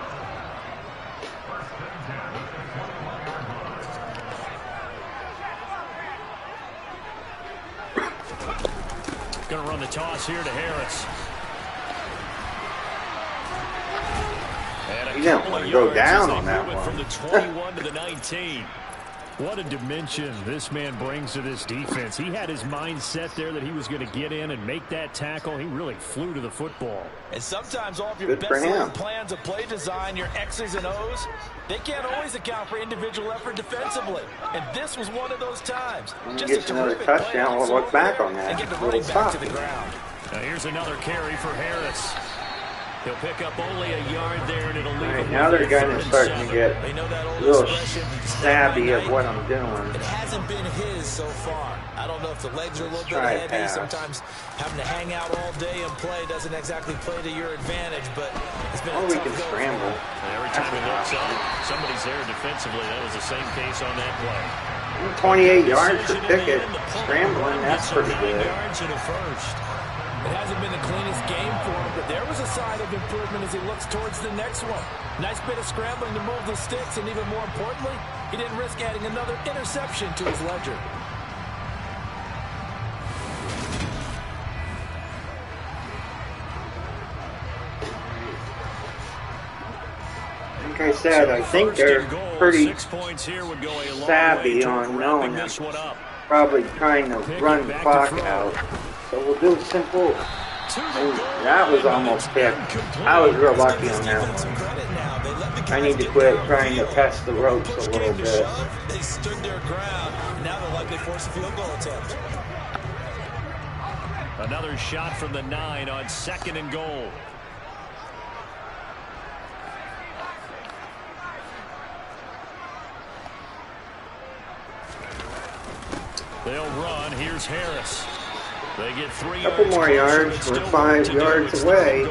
Going to run the toss here to Harris. You don't want to go down on that one. From the 21 to the 19. What a dimension this man brings to this defense. He had his mind set there that he was going to get in and make that tackle. He really flew to the football. And sometimes all of your best plans of play design, your X's and O's, they can't always account for individual effort defensively. And this was one of those times. Just another touchdown. We'll look back on that. And get the running back to the ground. Now here's another carry for Harris. He'll pick up only a yard there, and it'll leave him. Now they're kind of starting to get a little savvy of what I'm doing. It hasn't been his so far. I don't know if the legs are a little bit heavy. Sometimes having to hang out all day and play doesn't exactly play to your advantage, but it's been a tough go. Scramble. Every time he looks up, somebody's there defensively. That was the same case on that play. 28 yards for Pickett. Scrambling, that's pretty good. Yards in the first. It hasn't been the cleanest game for him, but there was a sign of improvement as he looks towards the next one. Nice bit of scrambling to move the sticks, and even more importantly, he didn't risk adding another interception to his ledger. Like I said, I think they're pretty savvy on knowing that. Probably trying to run the clock out. So we'll do simple. That was almost picked. I was real lucky on that one. I need to quit trying to test the ropes a little bit. They stood their ground. Now they'll likely force a field goal attempt. Another shot from the 9 on 2nd and goal. They'll run. Here's Harris. They get 3 yards. Couple more yards. We're 5 yards away.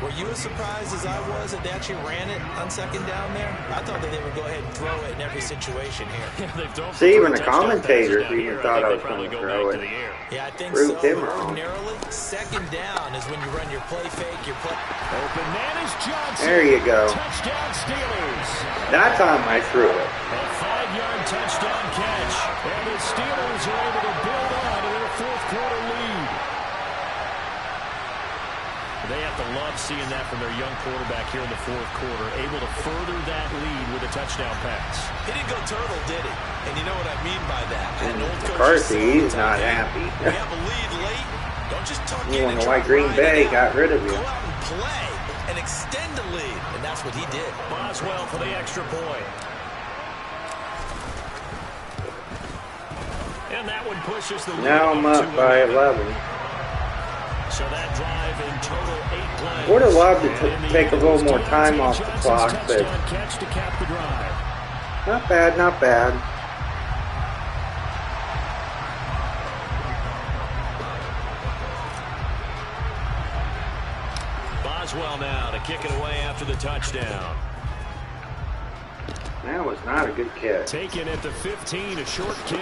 Were you as surprised as I was that they actually ran it on 2nd down there? I thought that they would go ahead and throw it in every situation here. See, even the commentators even thought I was going to throw it. Yeah, I think Proved so. him wrong. Ordinarily, 2nd down is when you run your play fake, your play. Open man is Johnson. There you go. Touchdown Steelers. That time I threw it. A 5-yard touchdown catch. And the Steelers are able to build on to their fourth-quarter lead. They have to love seeing that from their young quarterback here in the fourth quarter, able to further that lead with a touchdown pass. He didn't go turtle, did he? And you know what I mean by that. And McCarthy, he's not happy. You have a lead late. Don't just tuck You in wonder and why try to Green ride Bay it out. got rid of you. Go out and play and extend the lead. And that's what he did. Boswell for the extra point. And that one pushes the lead. Now I'm up by 11. So that drive in total 8 plays. Would have loved to take a little more time off the clock, but Catch to cap the drive. not bad, not bad. Boswell now to kick it away after the touchdown. That was not a good kick. Taken at the 15, a short kick.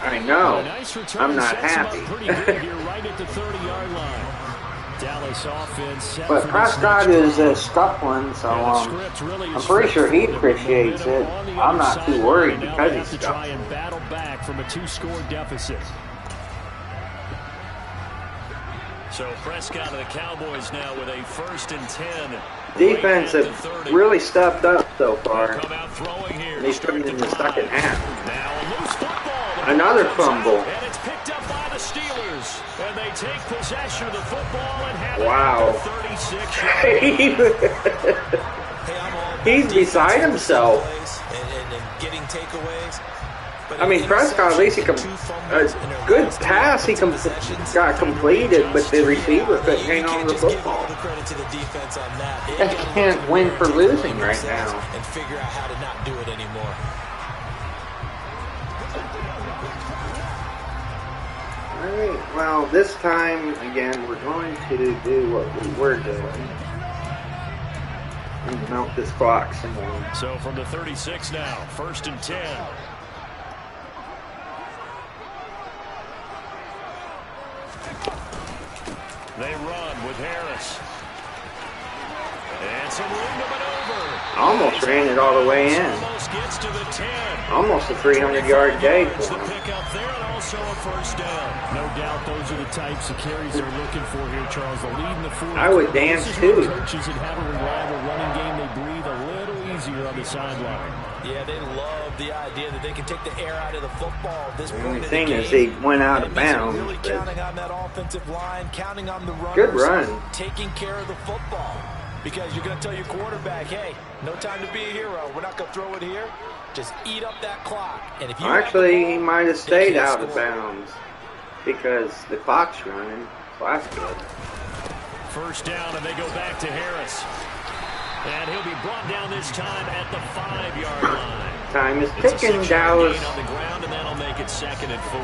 I know. A nice return I'm not sets him up happy. pretty good here, right at the 30-yard line. Dallas offense set But for this Prescott next is scuffling, so And the script really I'm is pretty sure he flipped. appreciates it. On the I'm other not too sideline, worried and now because they he's have to try scuffling. and battle back from a 2-score deficit. So Prescott and the Cowboys now with a 1st and 10. Defense Right at have the 30. really stepped up so far. Come out throwing here. And he's putting in the second half. Now a loose football. Another fumble. And it's picked up by the Steelers. And they take possession of the football and have Wow. it at the 36-yard line. He's beside himself. And getting takeaways. But I mean, Prescott, at least he a good pass he got completed, but the receiver couldn't hang on to the football. That can't win for losing right now. And figure out how to not do it anymore. All right, well, this time, again, we're going to do what we were doing. And melt this clock some more. So from the 36 now, 1st and 10. They run with Harris. And some room to maneuver. Almost ran it all the way in. Almost gets to the 10. Almost a 300-yard day for The him. pick up there and also a 1st down. No doubt those are the types of carries they're looking for here, Charles. The lead in the fourth. I would dance This is where too. Coaches that have a reliable running game, they breathe a little easier on the sideline. Yeah, they love the idea that they can take the air out of the football at this The point only in the thing game. is he went out of That means they're bounds. really But counting on that offensive line, counting on the runners. Good run. Taking care of the football. Because you're going to tell your quarterback, hey, no time to be a hero. We're not going to throw it here. Just eat up that clock. And if you actually, he might have stayed can't out of score. bounds because the clock's running. So that's good. 1st down, and they go back to Harris. And he'll be brought down this time at the 5-yard line. Time is It's a ticking, 6-yard Dallas. gain on the ground, and that'll make it 2nd and 4.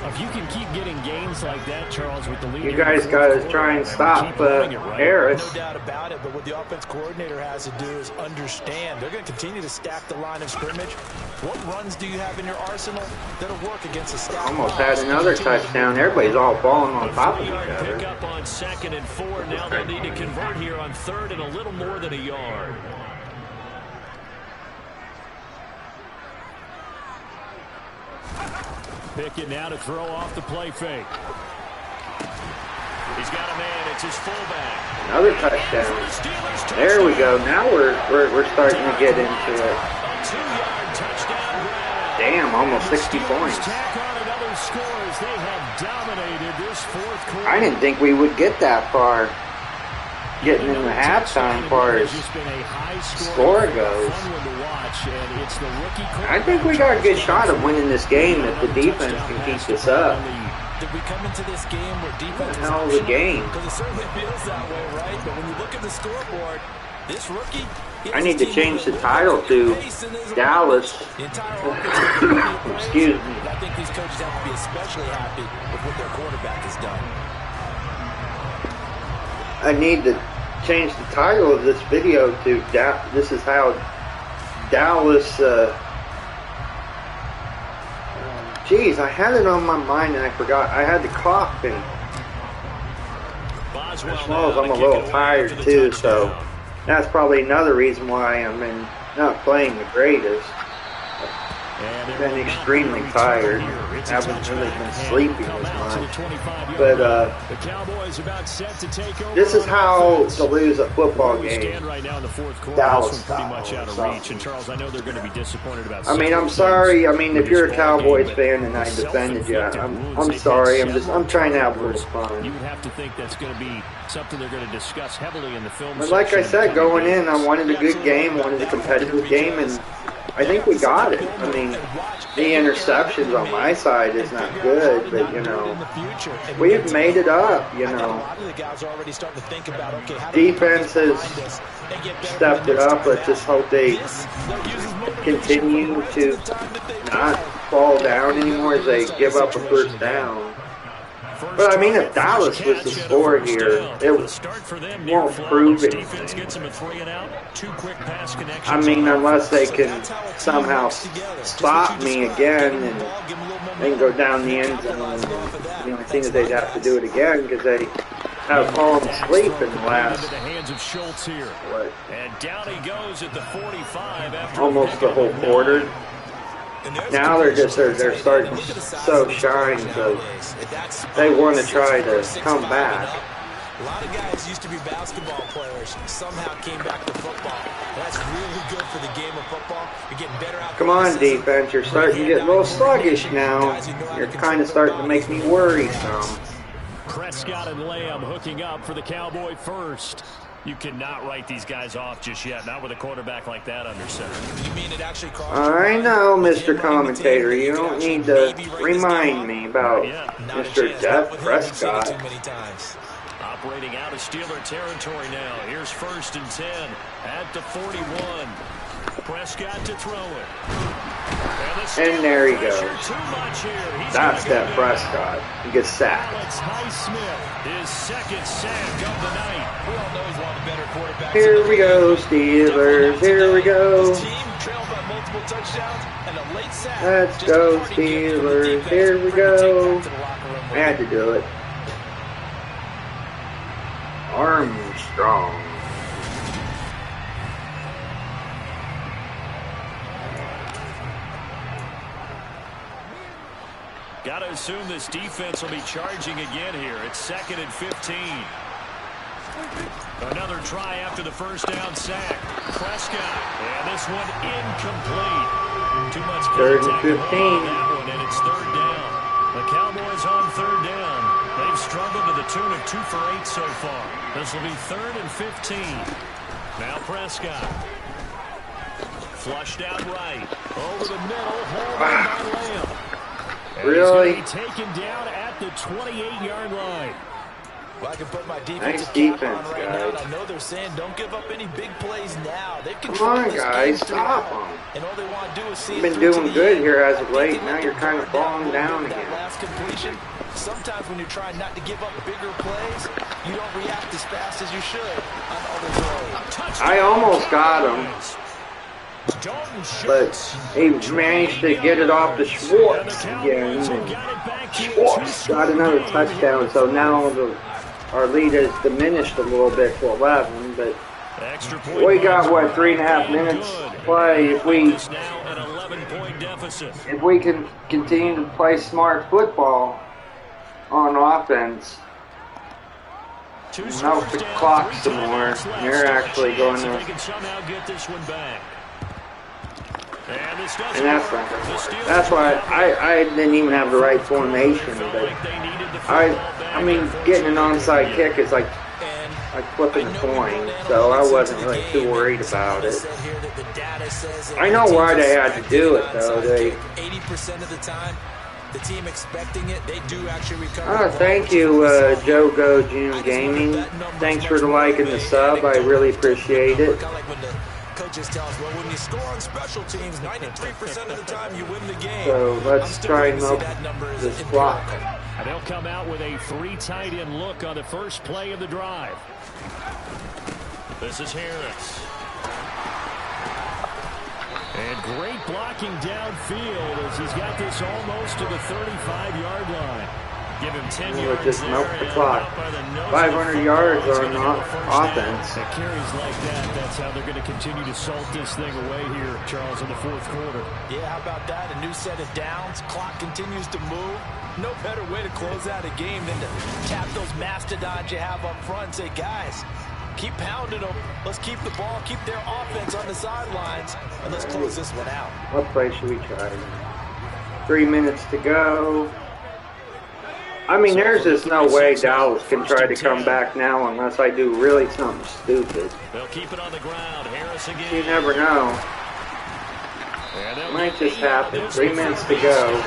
If you can keep getting gains like that, Charles, with the lead, You guys got to try and stop Harris. No doubt about it, but what the offense coordinator has to do is understand. They're going to continue to stack the line of scrimmage. What runs do you have in your arsenal that'll work against a stack? Almost had another touchdown. Everybody's all falling on top of each Pick other. up on 2nd and 4. Now they'll need to convert here on 3rd and a little more than a yard. Pickett now to throw off the play fake. He's got a man. It's his fullback. Another touchdown. There we go. Now we're starting to get into it. A 2-yard touchdown grab. Damn, almost 60 points. Tack on another score as they have dominated this fourth quarter. I didn't think we would get that far. Getting in the halftime far as score goes. I think we got a good shot of winning this game if the defense can keep this up. Did we come into this game where defense What the hell is the game? Because it certainly feels that way, right? But when you look at the scoreboard, this rookie... I need to change the title to Dallas. Excuse me. I think these coaches have to be especially happy with what their quarterback has done. I need to change the title of this video to this is how Dallas geez, I had it on my mind and I forgot. I had the cough and as well as I'm a little tired too, so that's probably another reason why I'm not playing the greatest. Been extremely tired. Haven't really been sleeping as much. But this is how to lose a football game. Dallas style. I mean, I'm sorry. I mean, if you're a Cowboys fan and I defended you, I'm sorry. I'm trying to have a little fun. You would have to think that's going to be something they're going to discuss heavily in the film. But like I said, going in, I wanted a good game, wanted a competitive game, and I think we got it. I mean, the interceptions on my side is not good, but, you know, we've made it up, you know. Defense has stepped it up. Let's just hope they continue to not fall down anymore as they give up a first down. But, I mean, if Dallas was to score here, it won't prove anything. I mean, unless they can somehow spot me again and then go down the end zone. The only thing is they'd have to do it again because they have fallen asleep in the last, what, almost the whole quarter. Now they're starting so shine, so they want to try to come back. A lot of guys used to be basketball players, somehow came back to football. That's really good for the game of football. You're getting better out. Come on, defense. You're starting to get a little sluggish now. You're kind of starting to make me worry some. Prescott and Lamb hooking up for the Cowboy first. You cannot write these guys off just yet, not with a quarterback like that under center. You mean it actually cost I know, Mr. Commentator. You don't need to remind me about Mr. Dak Prescott. Operating out of Steeler territory now. Here's 1st and 10 at the 41. Prescott to throw it. And there you go. That's that Prescott. He gets sacked. Alex Highsmith, his second sack of the night. We all know he's one of the better quarterbacks. Here we go, Steelers. Here we go. Let's go, Steelers. Here we go. I had to do it. Armstrong. Got to assume this defense will be charging again here. It's 2nd and 15. Another try after the first down sack. Prescott. And this one incomplete. Too much 3rd and 15. That one, and it's 3rd down. The Cowboys on 3rd down. They've struggled to the tune of 2 for 8 so far. This will be 3rd and 15. Now Prescott. Flushed out right. Over the middle. Hold on by Lamb. Really? Taken down at the 28-yard line. Well, I can put my nice defense, right guys. now. I know they're saying don't give up any big plays now. Come on, guys, stop them. And all they want to do is see You've been doing good here as of late. Now you're kind of falling down again. Last completion. Sometimes when you're trying not to give up bigger plays, you don't react as fast as you should on other throws. I almost got him. But he managed to get it off to Schwartz again. And Schwartz got another touchdown, so now our lead has diminished a little bit to 11. But we got, what, 3.5 minutes to play. If we can continue to play smart football on offense, milk the clock some more, they're actually going to. And that's why I didn't even have the right formation. But I mean, getting an onside kick is like flipping a coin, so I wasn't really too worried about it. I know why they had to do it, though. 80% of the time, the team expecting it, they do actually recover. Thank you, Joe Go June Gaming. Thanks for the like and the sub. I really appreciate it. Coaches tell us, well, when you score on special teams, 93% of the time you win the game. So let's try and milk this clock. And they'll come out with a 3 tight end look on the first play of the drive. This is Harris. And great blocking downfield as he's got this almost to the 35-yard line. Give him 10 We'll yards just there. milk the clock. 500 yards on offense. At carries like that, that's how they're going to continue to salt this thing away here, Charles, in the fourth quarter. Yeah, how about that? A new set of downs. Clock continues to move. No better way to close out a game than to tap those mastodons you have up front and say, guys, keep pounding them. Let's keep the ball, keep their offense on the sidelines, and let's close this one out. What play should we try? 3 minutes to go. I mean, there's just no way Dallas can try to come back now unless I do really something stupid. They'll keep it on the ground. Harris again. You never know. Might just happen. 3 minutes to go.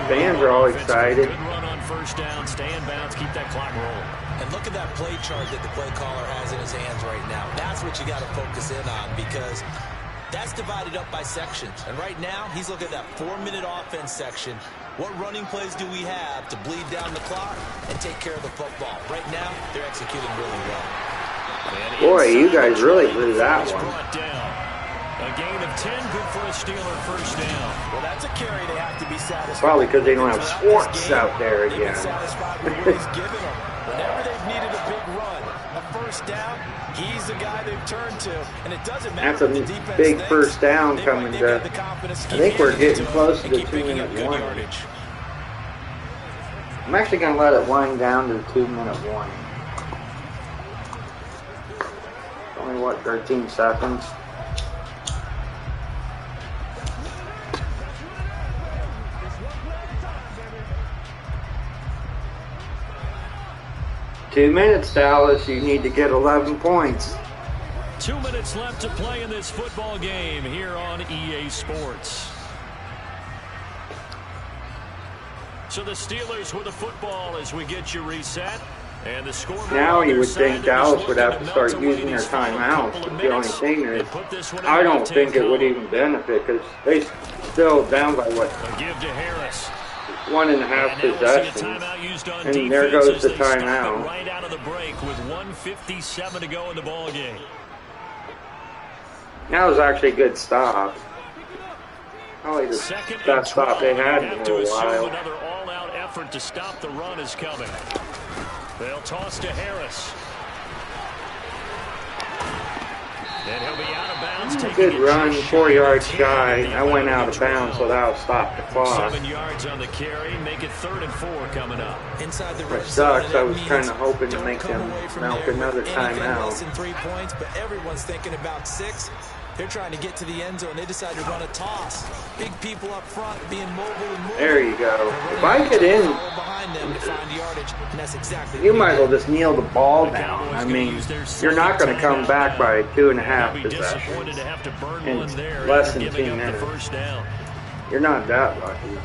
Fans are all excited. Good run on first down. Stay in bounds. Keep that clock rolling. And look at that play chart that the play caller has in his hands right now. That's what you got to focus in on, because that's divided up by sections. And right now, he's looking at that 4-minute offense section. What running plays do we have to bleed down the clock and take care of the football? Right now, they're executing really well. Boy, you guys really blew that one. A gain of 10, good for a Steeler first down. Well, that's a carry they have to be satisfied. Probably because they don't have Schwartz out there again. Satisfied with what he's given them. Whenever they've needed a big run, a first down, he's the guy they've turned to. And it doesn't matter. That's a big first down coming to. I think we're getting close to the 2-minute warning. I'm actually going to let it wind down to the 2-minute warning. Only, what, 13 seconds? Two minutes, Dallas. You need to get 11 points. 2 minutes left to play in this football game here on EA Sports. So the Steelers with the football as we get you reset. And the score. Now you would think Dallas would have to start using their timeouts. But the only thing is, I don't think it would even benefit because they still down by what? A give to Harris. 1.5 possessions, and there goes the timeout. Right out of the break with 1:57 to go in the ball game. That was actually a good stop. Probably the best stop they had in a while. Another all-out effort to stop the run is coming. They'll toss to Harris. And he'll be out of bounds. Good run, 4 yards shy. I went out of bounds, so that'll stop the clock. 7 yards on the carry, make it 3rd and 4 coming up. Inside the It sucks. I was kind of hoping to make them milk another timeout. Less than 3 points, but everyone's thinking about 6. They're trying to get to the end zone. They decide to run a toss. Big people up front being mobile and moving. There you go. If I get in, you might as well just kneel the ball down. I mean, you're not going to come back by 2.5 possessions in less than 2 minutes. You're not that lucky.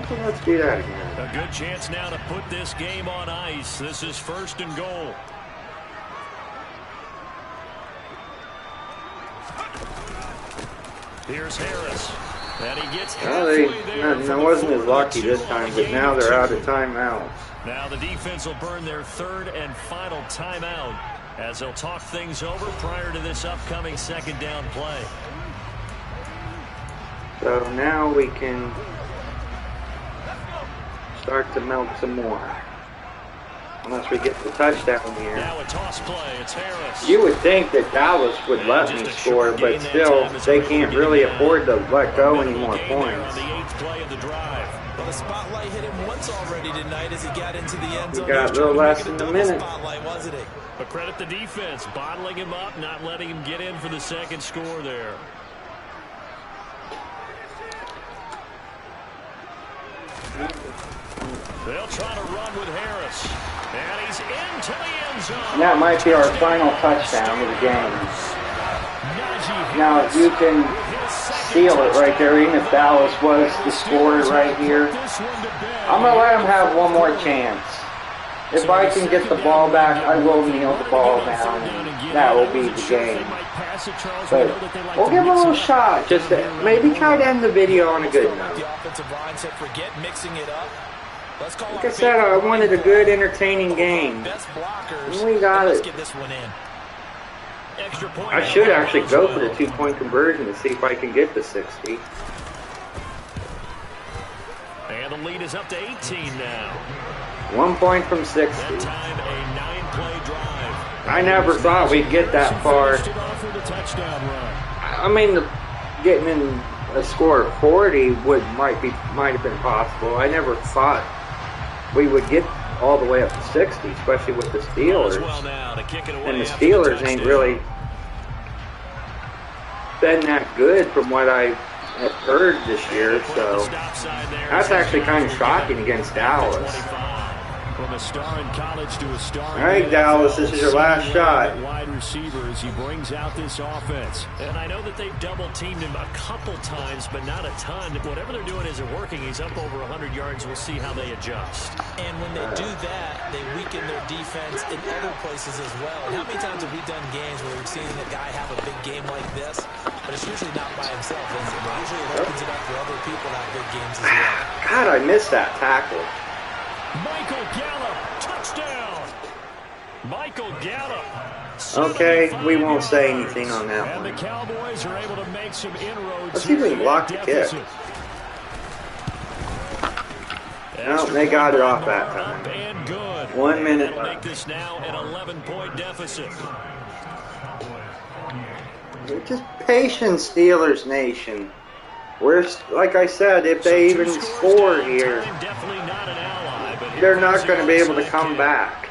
So let's do that again. A good chance now to put this game on ice. This is 1st and goal. Here's Harris. And he gets halfway there. I wasn't as lucky this time, but now they're out of timeouts. Now the defense will burn their 3rd and final timeout as they'll talk things over prior to this upcoming 2nd down play. So now we can start to milk some more. Unless we get the touchdown here. Now a toss play. It's Harris. You would think that Dallas would let me score, but still, they can't really afford to let go any more points. The 8th play of the drive. Well, the spotlight hit him once already tonight as he got into the end zone. We got a little less than a minute. Spotlight, wasn't he? But credit the defense, bottling him up, not letting him get in for the 2nd score there. They'll try to run with Harris. And he's into the end zone. And that might be our final touchdown of the game. Now, if you can seal it right there, even if Dallas was to score it right here, I'm going to let them have one more chance. If I can get the ball back, I will kneel the ball down, and that will be the game. But we'll give them a little shot, just to maybe try to end the video on a good note. Like I said, I wanted a good, entertaining game. And we got it. Extra point. I should actually go for the 2-point conversion to see if I can get the 60. And the lead is up to 18 now. 1 point from 60. That time, a 9-play drive. I never thought we'd get that far. I mean, getting in a score of 40 might have been possible. I never thought we would get all the way up to 60, especially with the Steelers. And the Steelers ain't really been that good from what I have heard this year, so that's actually kind of shocking against Dallas. From a star in college to a star. All right, Dallas, this is your last shot. Wide receivers, he brings out this offense. And I know that they've double-teamed him a couple times, but not a ton. Whatever they're doing isn't working. He's up over 100 yards. We'll see how they adjust. And when they do that, they weaken their defense in other places as well. And how many times have we done games where we've seen a guy have a big game like this, but it's usually not by himself, is it? But usually it opens it up for other people to have big games as well. God, I missed that tackle. Michael Gallup, touchdown! Michael Gallup. Okay, we won't say anything on that And one. the Cowboys are able to make some inroads. Let's see if we can block the kick. No, they got it off that time. And good. 1 minute That'll make left. this now an 11-point deficit. We're just patient, Steelers Nation. We're, like I said, if they even score here, Definitely not an ally, but they're not going to be able to come back.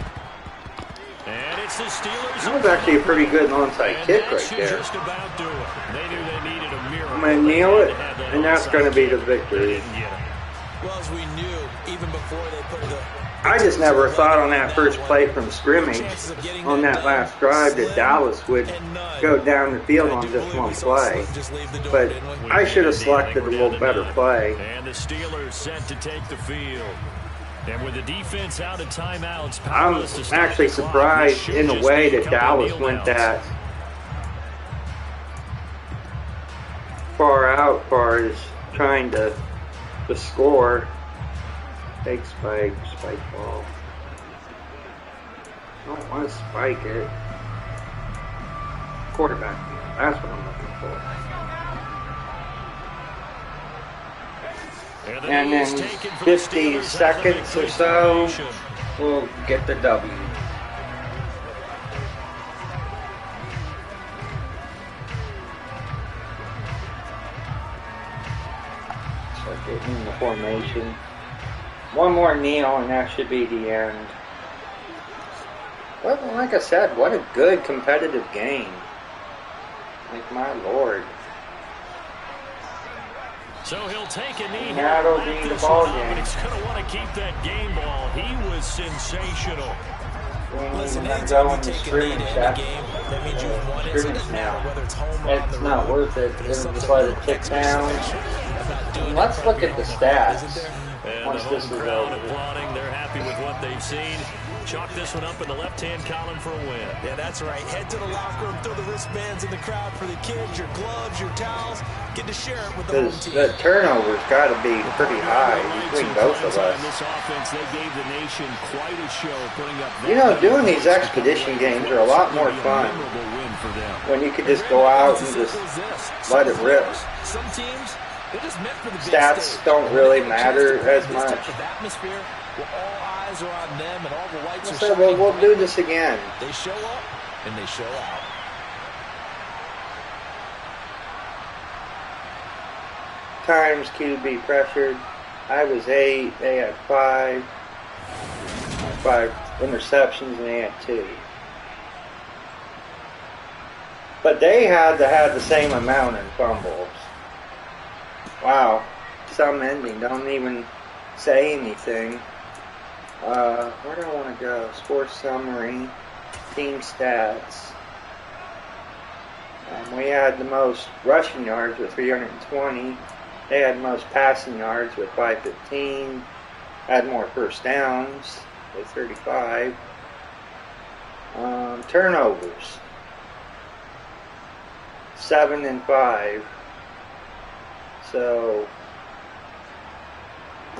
And it's the Steelers. That was actually a pretty good onside kick right there. Just about do it. They knew they needed a miracle. I'm going to kneel it, and that's going to be the victory. Well, as we knew, even before they put the... I just never thought on that first play from scrimmage, on that last drive, that Dallas would go down the field on just one play. But I should have selected a little better play. And the Steelers set to take the field. And with the defense out of timeouts, I'm actually surprised in a way that Dallas went that far out, far as trying to score. Take spike ball. Don't want to spike it. Quarterback. That's what I'm looking for. And then 50 seconds or so, we'll get the W. Start getting in the formation. One more kneel and that should be the end. Well, like I said, what a good competitive game. Like, my lord. So he'll take a knee. That'll be the ball game. But he's going to want to keep that game ball. He was sensational. Listen, anytime you take a knee to end a game, that means you've won it. So it doesn't matter whether it's home or on the It's not road. worth it. Just let it tick down. Let's look at the stats. And Once the this home is crowd over. applauding. They're happy with what they've seen. Chalk this one up in the left-hand column for a win. Yeah, that's right. Head to the locker room, throw the wristbands in the crowd for the kids, your gloves, your towels. Get to share it with the home Because team. the turnovers got to be pretty high between both of us. This offense, they gave the nation quite a show, putting up You know, doing these expedition games are a lot more fun when you could just go out and just let it rip. Some teams, they're just meant for the big Stats stage. don't really matter as This much. type of atmosphere where all eyes are on them and all the lights are So shining. we'll do this again. They show up and they show out. Times QB pressured. I was 8. They had 5. 5 interceptions and they had 2. But they had to have the same amount in fumbles. Wow. Some ending. Don't even say anything. Where do I want to go? Sports summary. Team stats. We had the most rushing yards with 320. They had the most passing yards with 515. Had more first downs with 35. Turnovers. 7 and 5. So,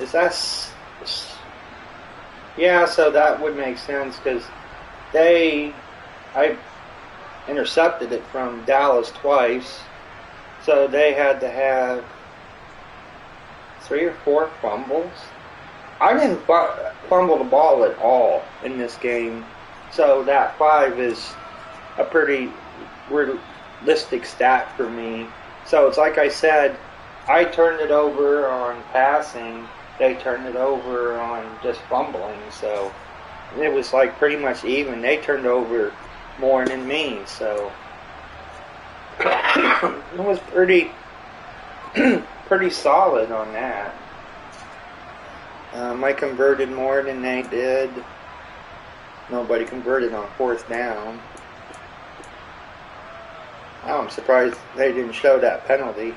is that... Yeah, so that would make sense because I intercepted it from Dallas twice. So they had to have 3 or 4 fumbles. I didn't fumble the ball at all in this game. So that 5 is a pretty realistic stat for me. So it's like I said, I turned it over on passing. They turned it over on just fumbling. So it was like pretty much even. They turned over more than me. So it was pretty solid on that. I converted more than they did. Nobody converted on 4th down. I'm surprised they didn't show that penalty,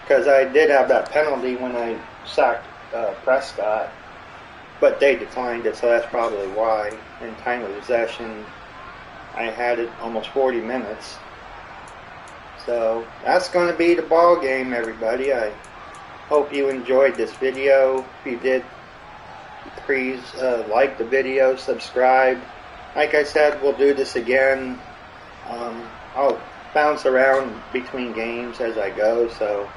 because I did have that penalty when I sacked Prescott, but they declined it, so that's probably why. In time of possession, I had it almost 40 minutes. So that's going to be the ball game, everybody. I hope you enjoyed this video. If you did, please like the video, subscribe. Like I said, we'll do this again. I'll bounce around between games as I go, so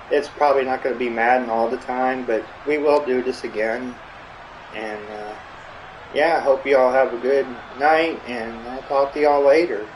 it's probably not going to be Madden all the time, but we will do this again. And yeah, I hope you all have a good night, and I'll talk to y'all later.